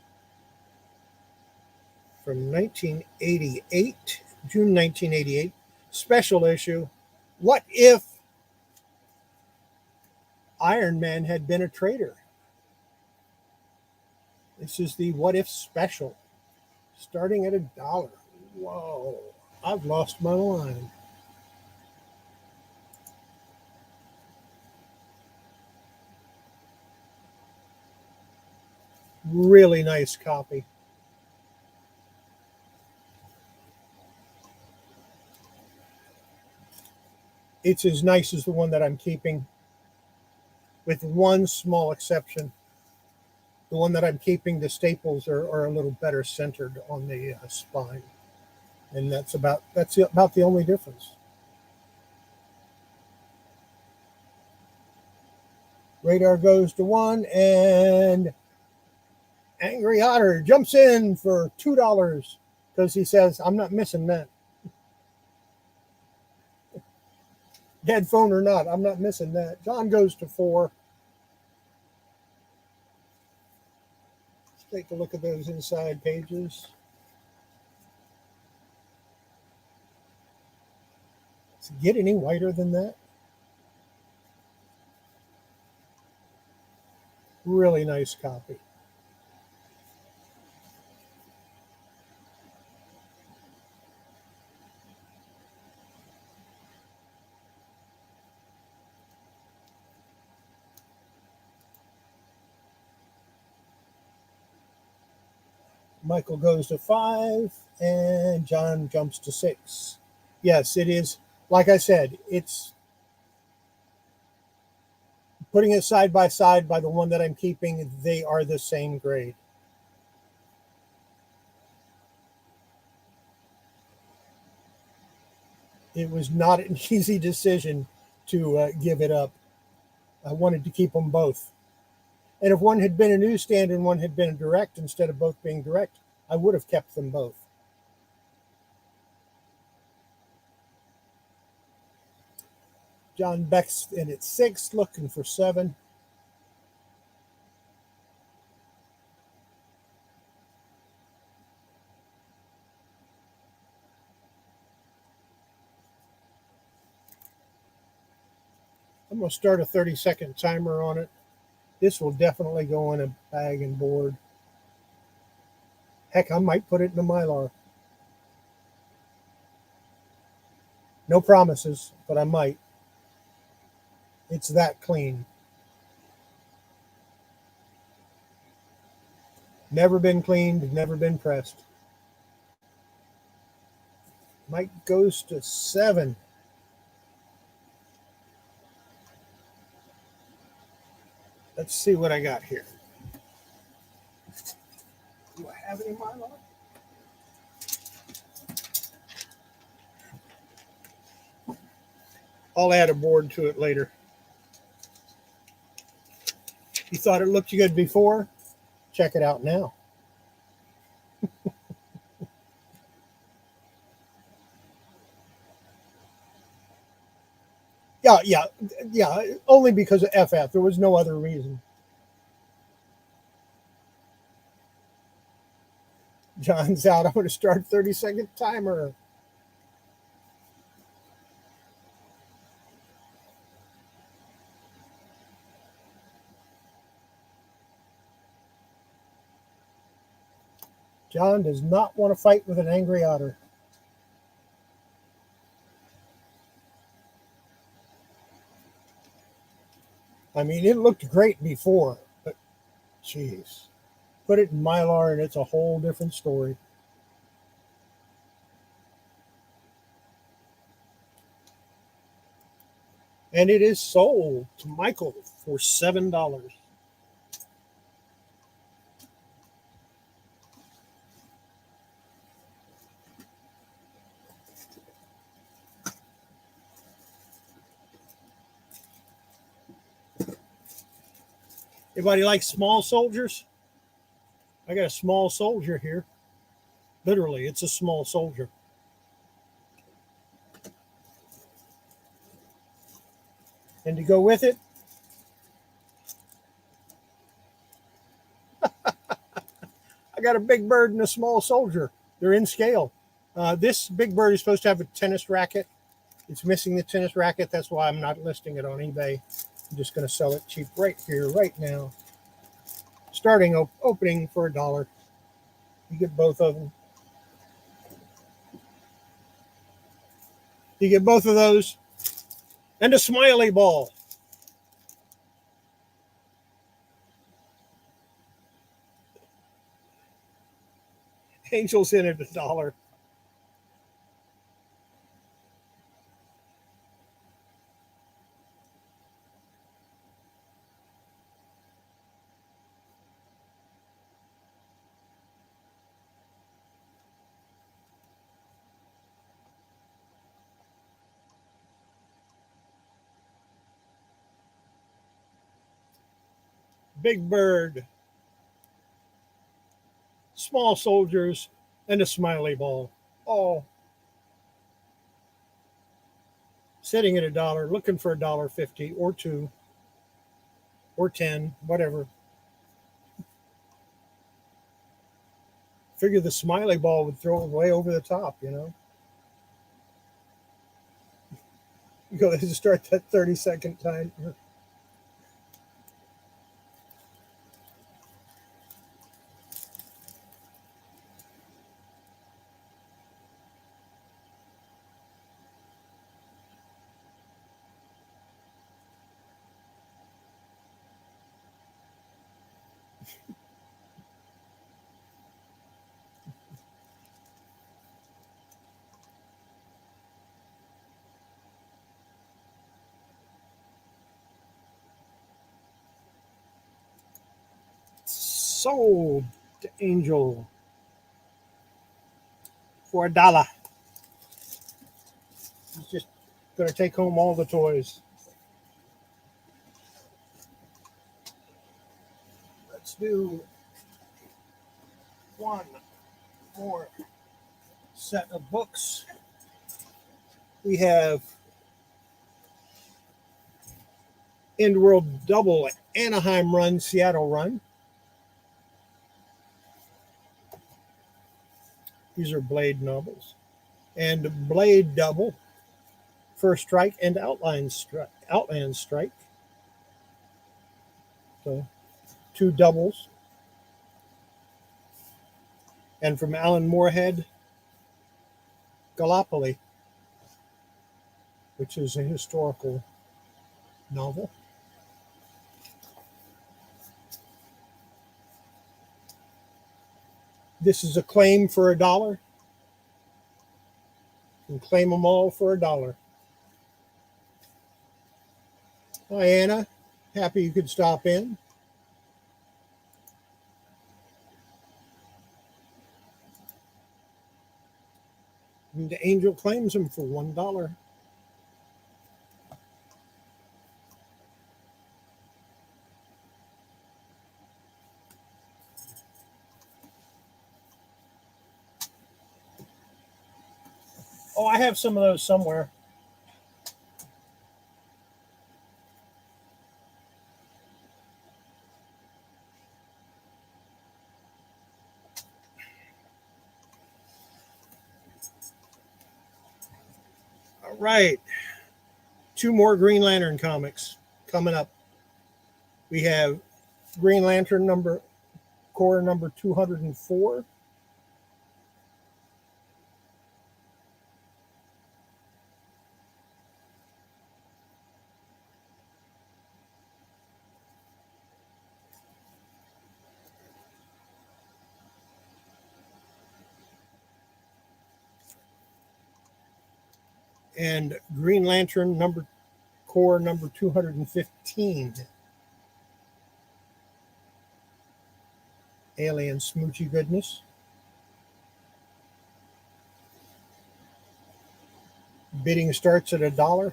from 1988, June 1988. Special issue. What if Iron Man had been a traitor? This is the What If special, starting at $1. Whoa, I've lost my mind. Really nice copy. It's as nice as the one that I'm keeping, with one small exception. The one that I'm keeping, the staples are a little better centered on the spine, and that's about the only difference. Radar goes to 1, and Angry Otter jumps in for $2 because he says, "I'm not missing that." Dead phone or not, I'm not missing that. John goes to 4. Let's take a look at those inside pages. Does it get any whiter than that? Really nice copy. Michael goes to 5, and John jumps to 6. Yes, it is. Like I said, it's putting it side by side by the one that I'm keeping. They are the same grade. It was not an easy decision to give it up. I wanted to keep them both. And if one had been a newsstand and one had been a direct instead of both being direct, I would have kept them both. John Beck's in at 6, looking for 7. I'm going to start a 30-second timer on it. This will definitely go in a bag and board. Heck, I might put it in a Mylar. No promises, but I might. It's that clean. Never been cleaned, never been pressed. Mike goes to 7. Let's see what I got here. Do I have any Mylar? I'll add a board to it later. You thought it looked good before? Check it out now. Yeah. Only because of FF. There was no other reason. John's out. I'm going to start 30-second timer. John does not want to fight with an angry otter. I mean, it looked great before, but geez. Put it in Mylar and it's a whole different story. And it is sold to Michael for $7. Anybody like small soldiers? I got a small soldier here. Literally, it's a small soldier. And to go with it, I got a big bird and a small soldier. They're in scale. This big bird is supposed to have a tennis racket. It's missing the tennis racket. That's why I'm not listing it on eBay. I'm just going to sell it cheap right here, right now. Starting opening for $1. You get both of them. You get both of those. And a smiley ball. Angel's in at $1. Big bird, small soldiers, and a smiley ball. Oh, sitting at $1, looking for $1.50 or $2 or $10, whatever. Figure the smiley ball would throw it way over the top, you know. Go ahead and start that 30-second time. Sold to Angel for $1. He's just going to take home all the toys. Let's do one more set of books. We have Endworld Double, Anaheim Run, Seattle Run. These are Blade novels. And Blade Double, First Strike and Outland Strike. So 2 doubles. And from Alan Moorhead, Gallipoli, which is a historical novel. This is a claim for $1. You can claim them all for $1. Hi, Anna. Happy you could stop in. And the Angel claims them for $1. Oh, I have some of those somewhere. All right. 2 more Green Lantern comics coming up. We have Green Lantern number, core number 204. And Green Lantern number, core number 215. Alien smoochy goodness. Bidding starts at $1.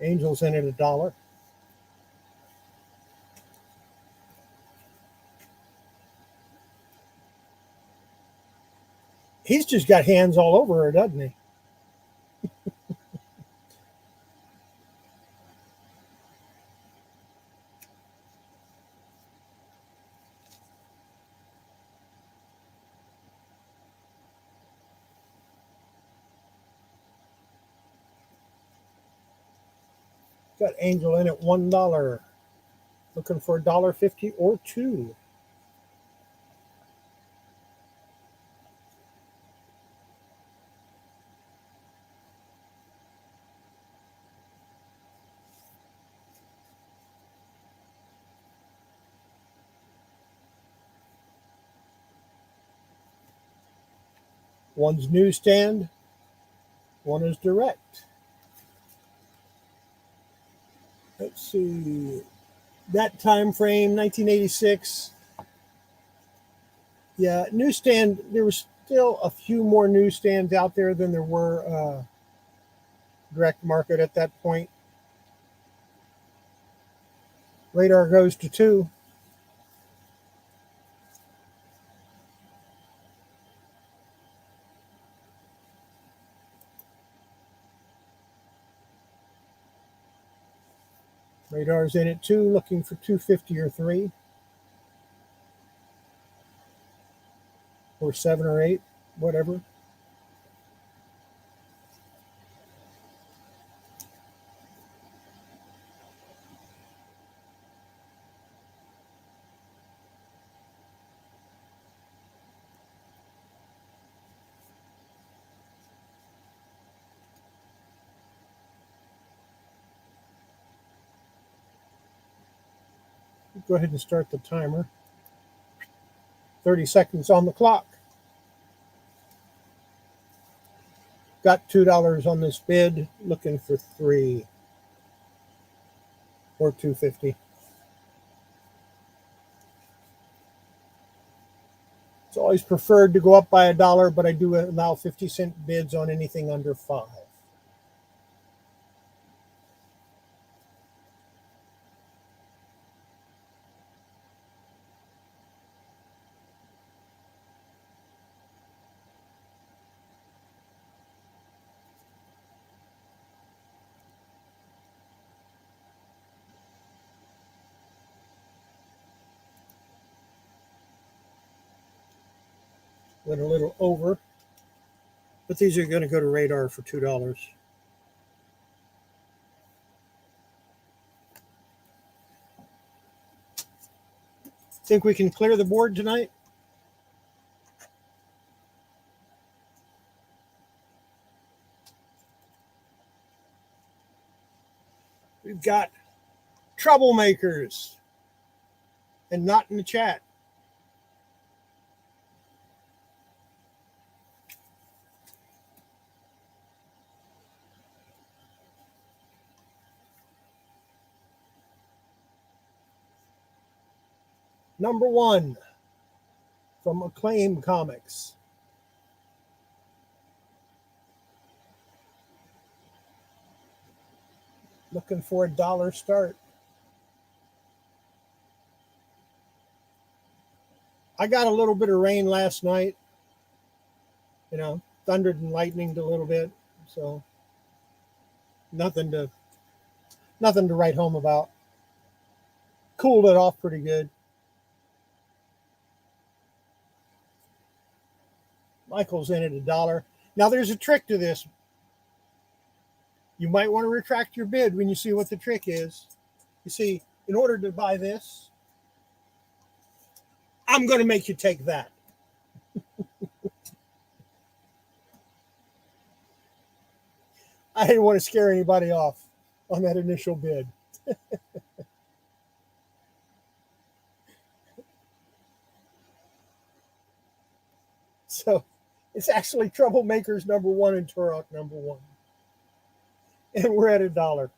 Angel's in at $1. He's just got hands all over her, doesn't he? Got Angel in at $1. Looking for $1.50 or $2. One's newsstand, one is direct. Let's see. That time frame, 1986. Yeah, newsstand. There was still a few more newsstands out there than there were direct market at that point. Radar goes to 2. Radar's in at 2, looking for 250 or 3. Or 7 or 8, whatever. Go ahead and start the timer. 30 seconds on the clock. Got $2 on this bid, looking for 3 or 250. It's always preferred to go up by $1, but I do allow 50-cent bids on anything under 5. Went a little over, but these are going to go to Radar for $2. Think we can clear the board tonight? We've got troublemakers and not in the chat. Number 1 from Acclaim Comics. Looking for $1 start. I got a little bit of rain last night. Thundered and lightninged a little bit. So nothing to write home about. Cooled it off pretty good. Michael's in at $1. Now there's a trick to this. You might want to retract your bid when you see what the trick is. You see, in order to buy this, I'm going to make you take that. I didn't want to scare anybody off on that initial bid. So it's actually Troublemakers number 1 and Turok number 1. And we're at $1.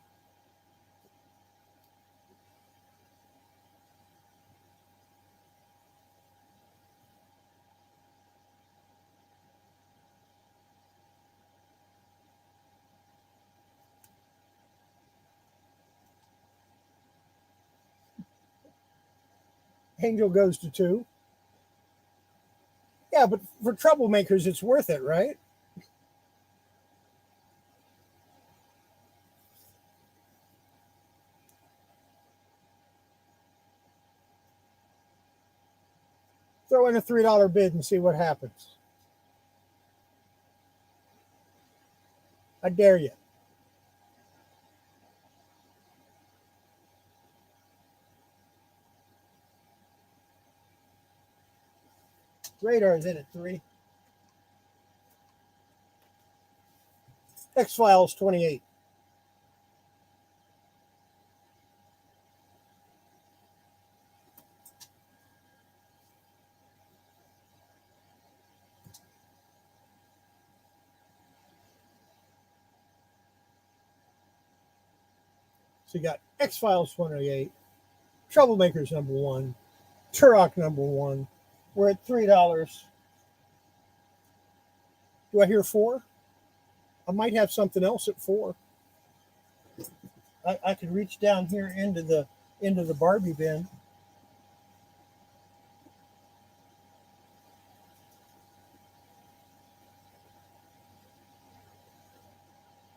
Angel goes to 2. Yeah, but for Troublemakers, it's worth it, right? Throw in a $3 bid and see what happens. I dare you. Radar's in at 3. X-Files 28. So you got X-Files 28, Troublemakers number 1, Turok number 1, We're at $3. Do I hear 4? I might have something else at 4. I could reach down here into the Barbie bin.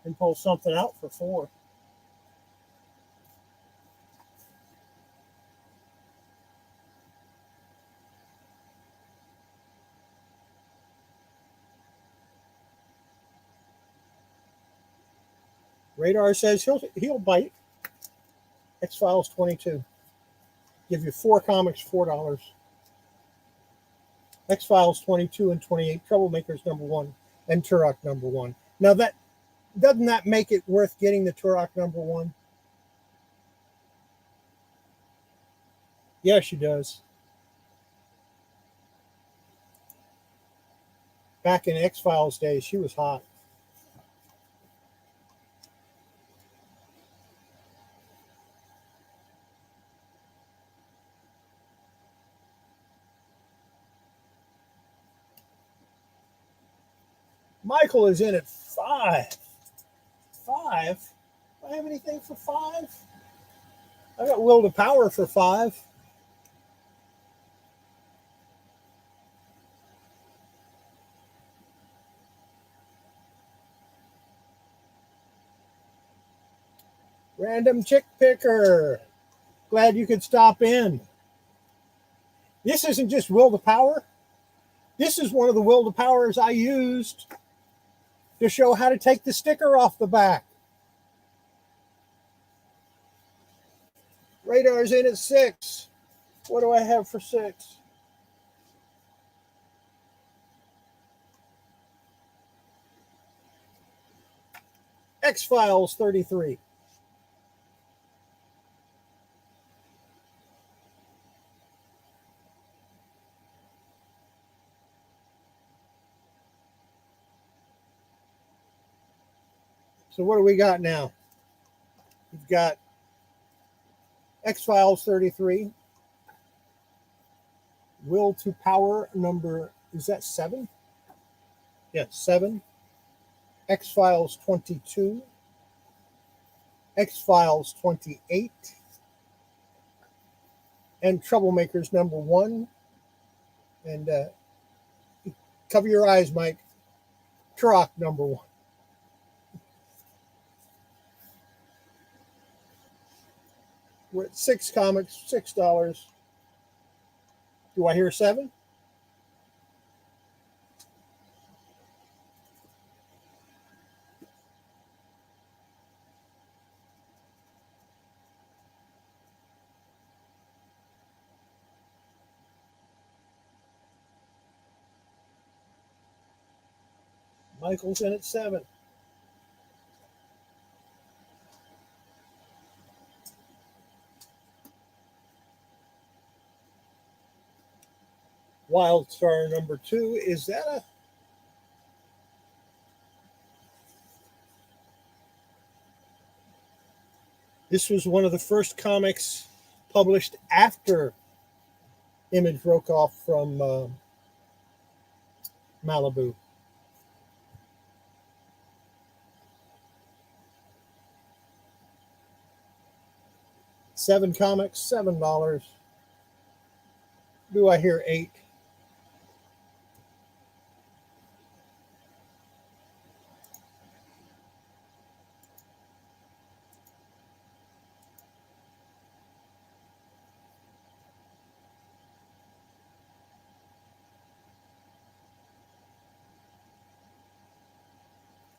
And pull something out for 4. Radar says he'll bite. X-Files 22. Give you 4 comics, $4. X-Files 22 and 28, Troublemakers number 1, and Turok number 1. Now doesn't that make it worth getting the Turok number 1? Yeah, she does. Back in X-Files days, she was hot. Michael is in at 5. 5? Do I have anything for 5? I got Will to Power for 5. Random Chick Picker. Glad you could stop in. This isn't just Will to Power. This is one of the Will to Powers I used to show how to take the sticker off the back. Radar's in at 6. What do I have for 6? X-Files 33. So what do we got now? We've got X-Files 33. Will to Power number, is that 7? Yes, 7. X-Files 22. X-Files 28. And Troublemakers number 1. And cover your eyes, Mike. Turok number 1. We're at 6 comics, $6. Do I hear 7? Michael's in at 7. Wildstar number 2. Is that a... This was one of the first comics published after Image broke off from Malibu. Seven comics, $7. Do I hear 8?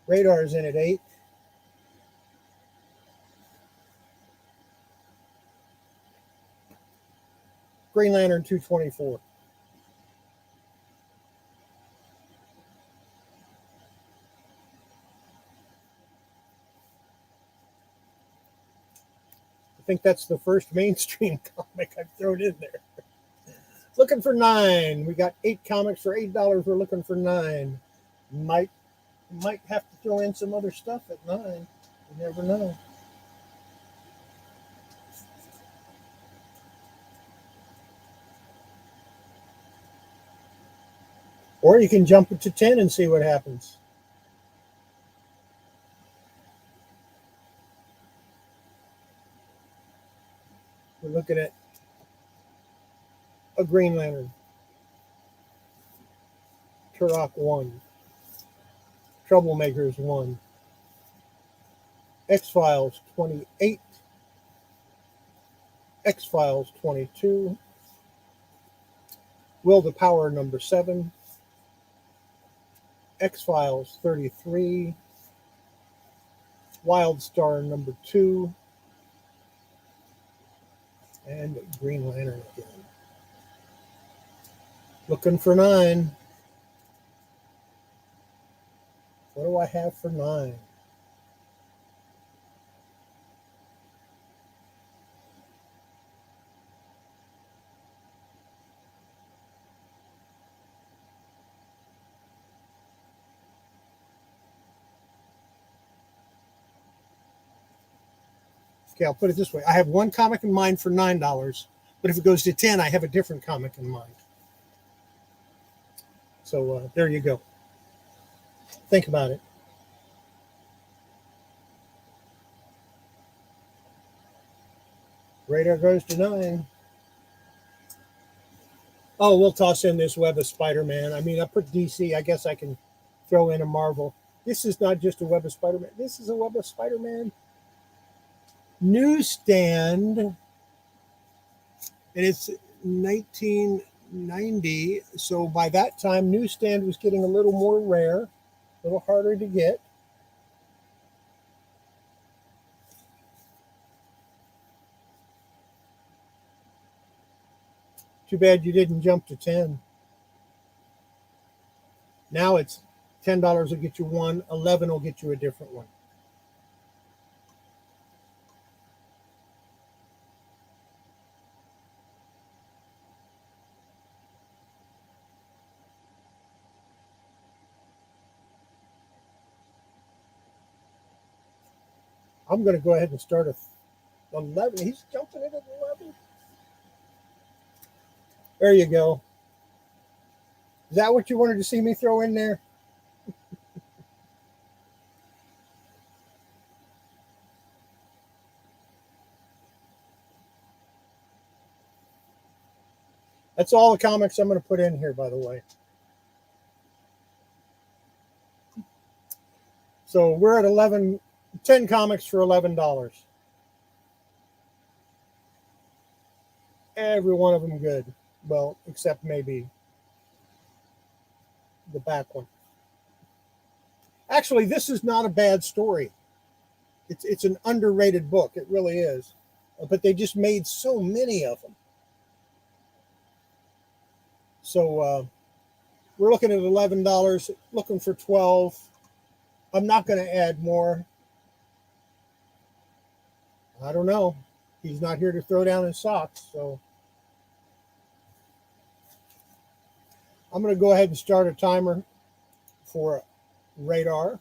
Radar's in at 8. Green Lantern 224. I think that's the first mainstream comic I've thrown in there. Looking for 9. We got 8 comics for $8. We're looking for 9. Might have to throw in some other stuff at 9. You never know. Or you can jump it to 10 and see what happens. We're looking at a Green Lantern. Turok 1. Troublemakers 1. X-Files 28. X-Files 22. Will to Power number 7. X-Files 33. Wildstar number 2. And Green Lantern again. Looking for 9. What do I have for 9? Okay, I'll put it this way. I have one comic in mind for $9, but if it goes to 10, I have a different comic in mind. So there you go. Think about it. Radar goes to 9. Oh, we'll toss in this Web of Spider-Man. I mean, I put DC. I guess I can throw in a Marvel. This is not just a Web of Spider-Man. This is a Web of Spider-Man newsstand. And it's 1990. So by that time, newsstand was getting a little more rare, a little harder to get. Too bad you didn't jump to 10. Now it's $10 will get you one, 11 will get you a different one. I'm going to go ahead and start a 11. He's jumping in at 11. There you go. Is that what you wanted to see me throw in there? That's all the comics I'm going to put in here, by the way. So we're at 10 comics for $11. Every one of them good. Well, except maybe the back one. Actually, this is not a bad story. It's an underrated book. It really is. But they just made so many of them. So we're looking at $11, looking for 12. I'm not going to add more. I don't know. He's not here to throw down his socks, so I'm going to go ahead and start a timer for Radar.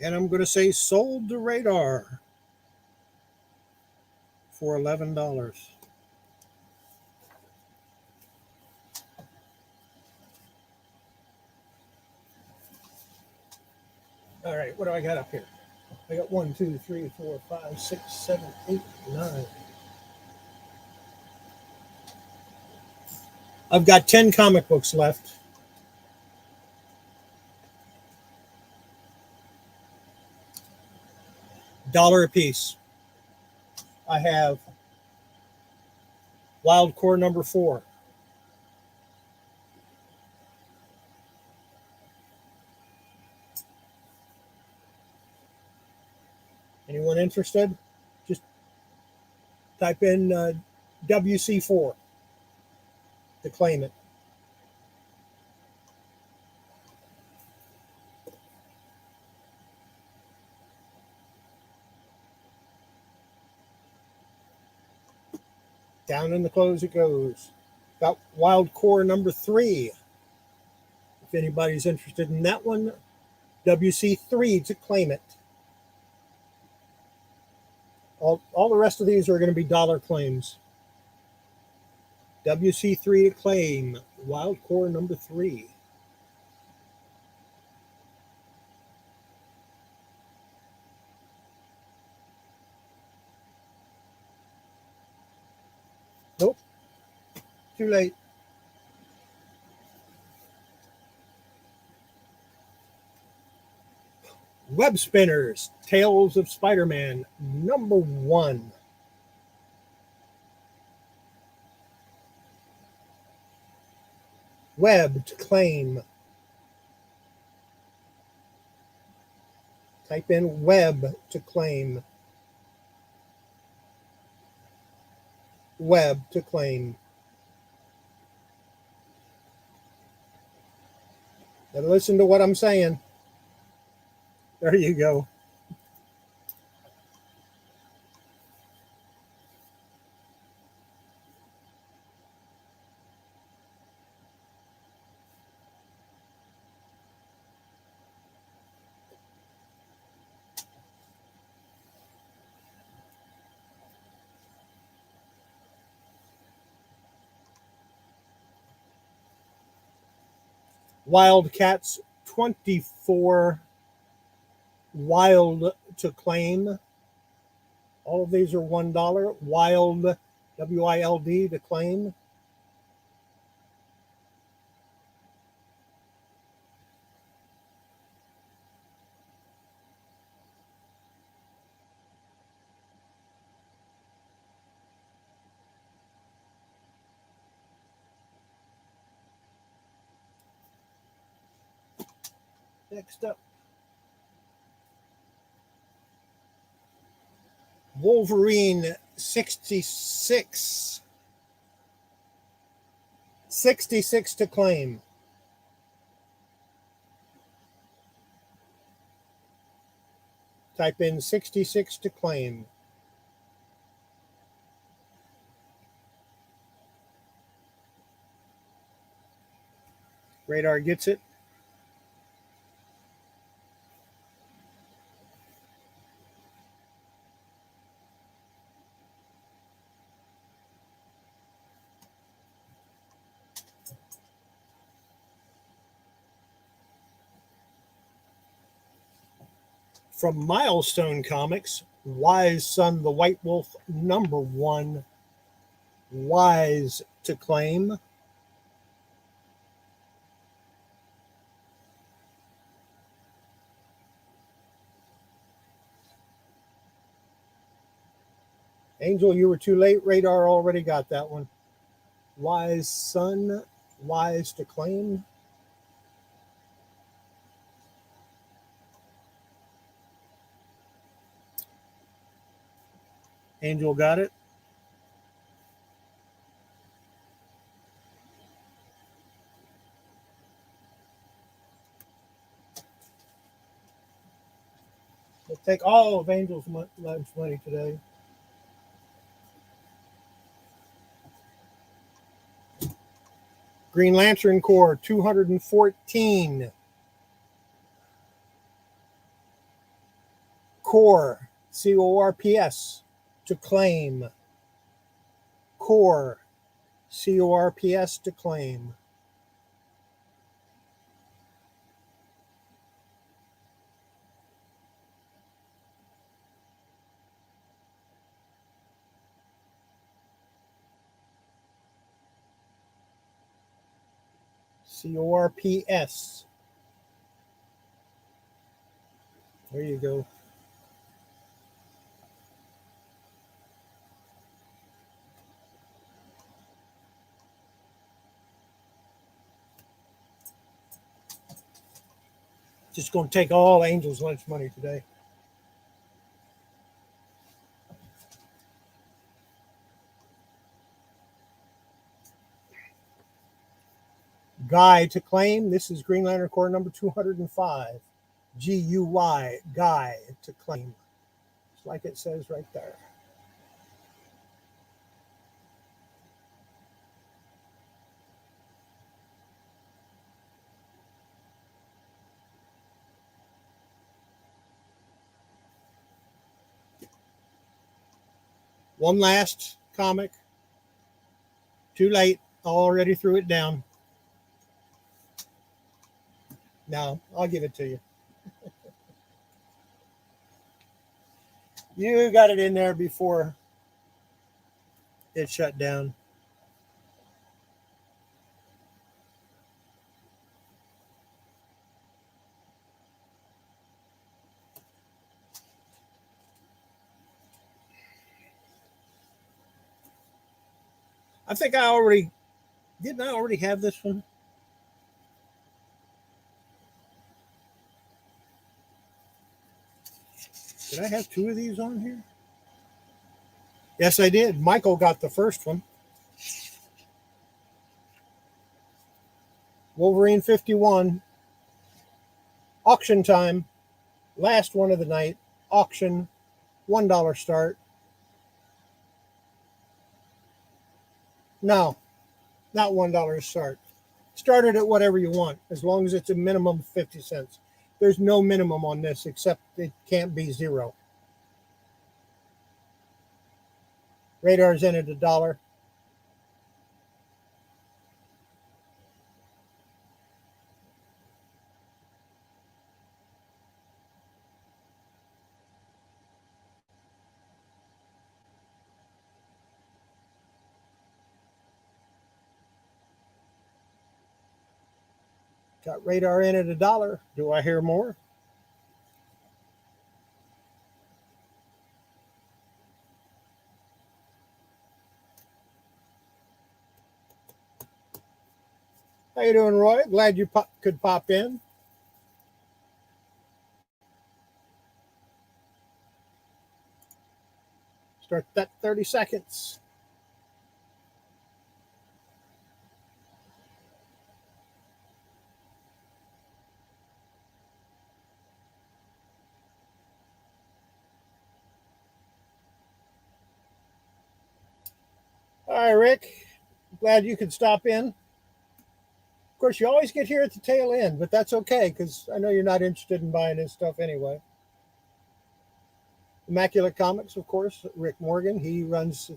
And I'm going to say sold to Radar for $11. All right, what do I got up here? I got 1, 2, 3, 4, 5, 6, 7, 8, 9. I've got 10 comic books left. $1 a piece. I have Wild Core number 4. Anyone interested? Just type in WC4. to claim it. Down in the close it goes. Got wild core number 3. If anybody's interested in that one, WC3 to claim it. All the rest of these are going to be dollar claims. WC3 to claim. Wild core number 3. Nope. Too late. Web Spinners, Tales of Spider-Man, number 1. Web to claim. Type in web to claim. Web to claim. And listen to what I'm saying. There you go. Wildcats 24. Wild to claim. All of these are $1. Wild, W-I-L-D to claim. Next up, Wolverine 66. 66 to claim. Type in 66 to claim. Radar gets it. From Milestone Comics, Wise Son the White Wolf, number 1. Wise to claim. Angel, you were too late. Radar already got that one. Wise Son, Wise to claim. Angel got it. We'll take all of Angel's lunch money today. Green Lantern Corps, 214. Corps, C-O-R-P-S, to claim. Corps, C-O-R-P-S, to claim. C-O-R-P-S. There you go. Just going to take all Angel's lunch money today. Guy to claim. This is Green Lantern Corps number 205. Guy, Guy to claim. Just like it says right there. One last comic. Too late. Already threw it down. No, I'll give it to you. You got it in there before it shut down. I think I already didn't I already have this one? Did I have two of these on here? Yes, I did. Michael got the first one. Wolverine 51. Auction time. Last one of the night. Auction. $1 start. No, not $1 start. Start it at whatever you want, as long as it's a minimum of 50 cents. There's no minimum on this, except it can't be zero. Radar's in at $1. Got radar in at $1. Do I hear more? How you doing, Roy? Glad you could pop in. Start that 30 seconds. All right, Rick. Glad you could stop in. Of course, you always get here at the tail end, but that's okay because I know you're not interested in buying his stuff anyway. Immaculate Comics, of course, Rick Morgan. He runs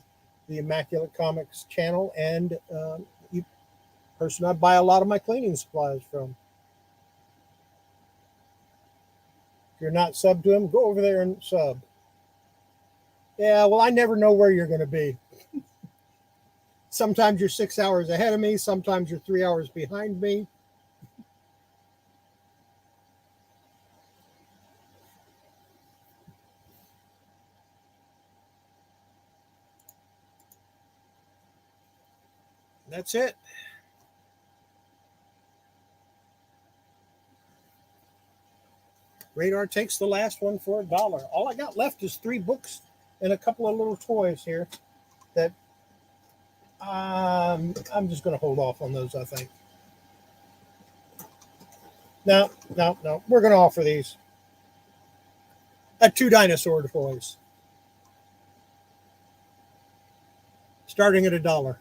the Immaculate Comics channel and person I buy a lot of my cleaning supplies from. If you're not subbed to him, go over there and sub. Yeah, well, I never know where you're going to be. Sometimes you're 6 hours ahead of me. Sometimes you're 3 hours behind me. That's it. Radar takes the last one for $1. All I got left is 3 books and a couple of little toys here that I'm just going to hold off on those, I think. No. We're going to offer these. 2 dinosaur toys. Starting at $1.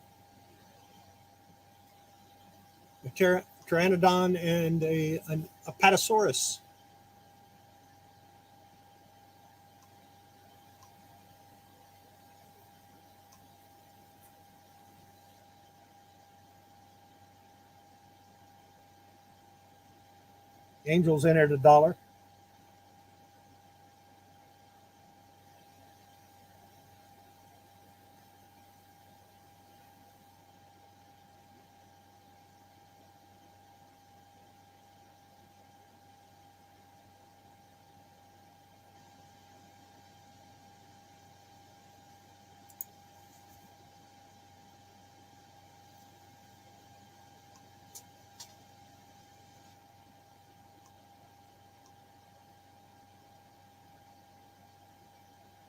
A Pteranodon and a Apatosaurus. Angels in at $1.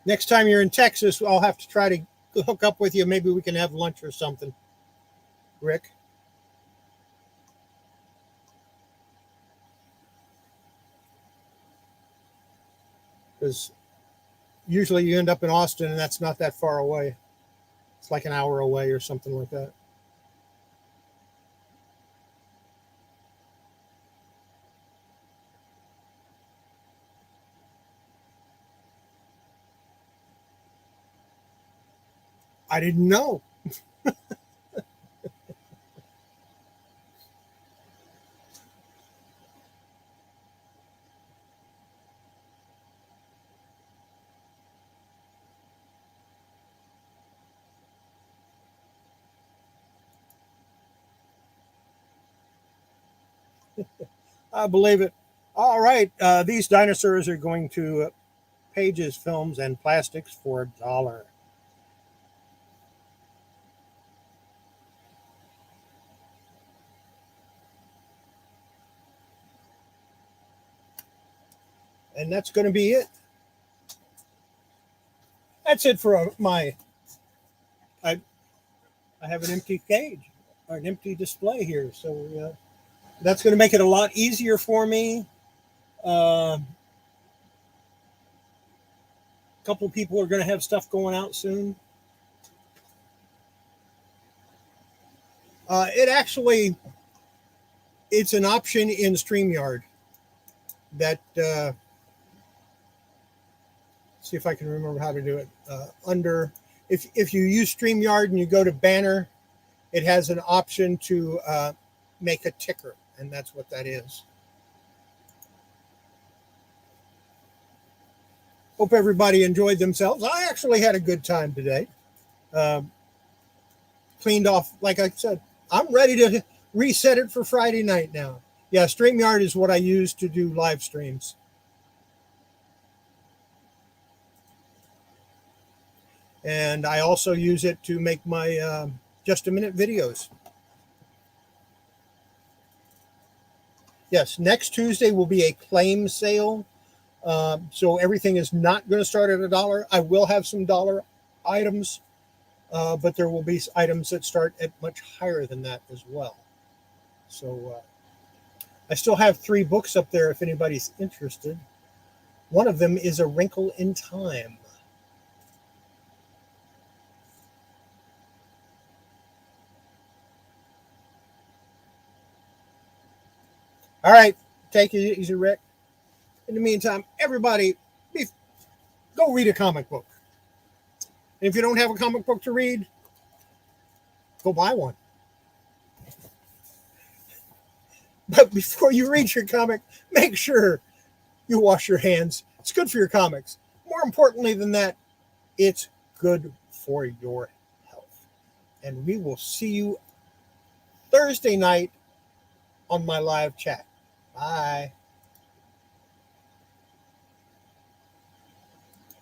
Next time you're in Texas, I'll have to try to hook up with you. Maybe we can have lunch or something, Rick. because usually you end up in Austin, and that's not that far away. It's like an hour away or something like that. I didn't know. I believe it. All right. These dinosaurs are going to Pages, Films, and Plastics for $1. And that's going to be it. That's it for my. I have an empty cage, or an empty display here, so that's going to make it a lot easier for me. A couple people are going to have stuff going out soon. It's an option in StreamYard that. See if I can remember how to do it. If you use StreamYard and you go to banner, it has an option to make a ticker, and that's what that is. Hope everybody enjoyed themselves. I actually had a good time today. Cleaned off, like I said, I'm ready to reset it for Friday night now. Yeah, StreamYard is what I use to do live streams. And I also use it to make my Just a Minute videos. Yes, next Tuesday will be a claim sale. So everything is not going to start at $1. I will have some dollar items, but there will be items that start at much higher than that as well. So I still have 3 books up there if anybody's interested. One of them is A Wrinkle in Time. All right, take it easy, Rick. In the meantime, everybody, go read a comic book. And if you don't have a comic book to read, go buy one. But before you read your comic, make sure you wash your hands. It's good for your comics. More importantly than that, it's good for your health. And we will see you Thursday night on my live chat. Bye.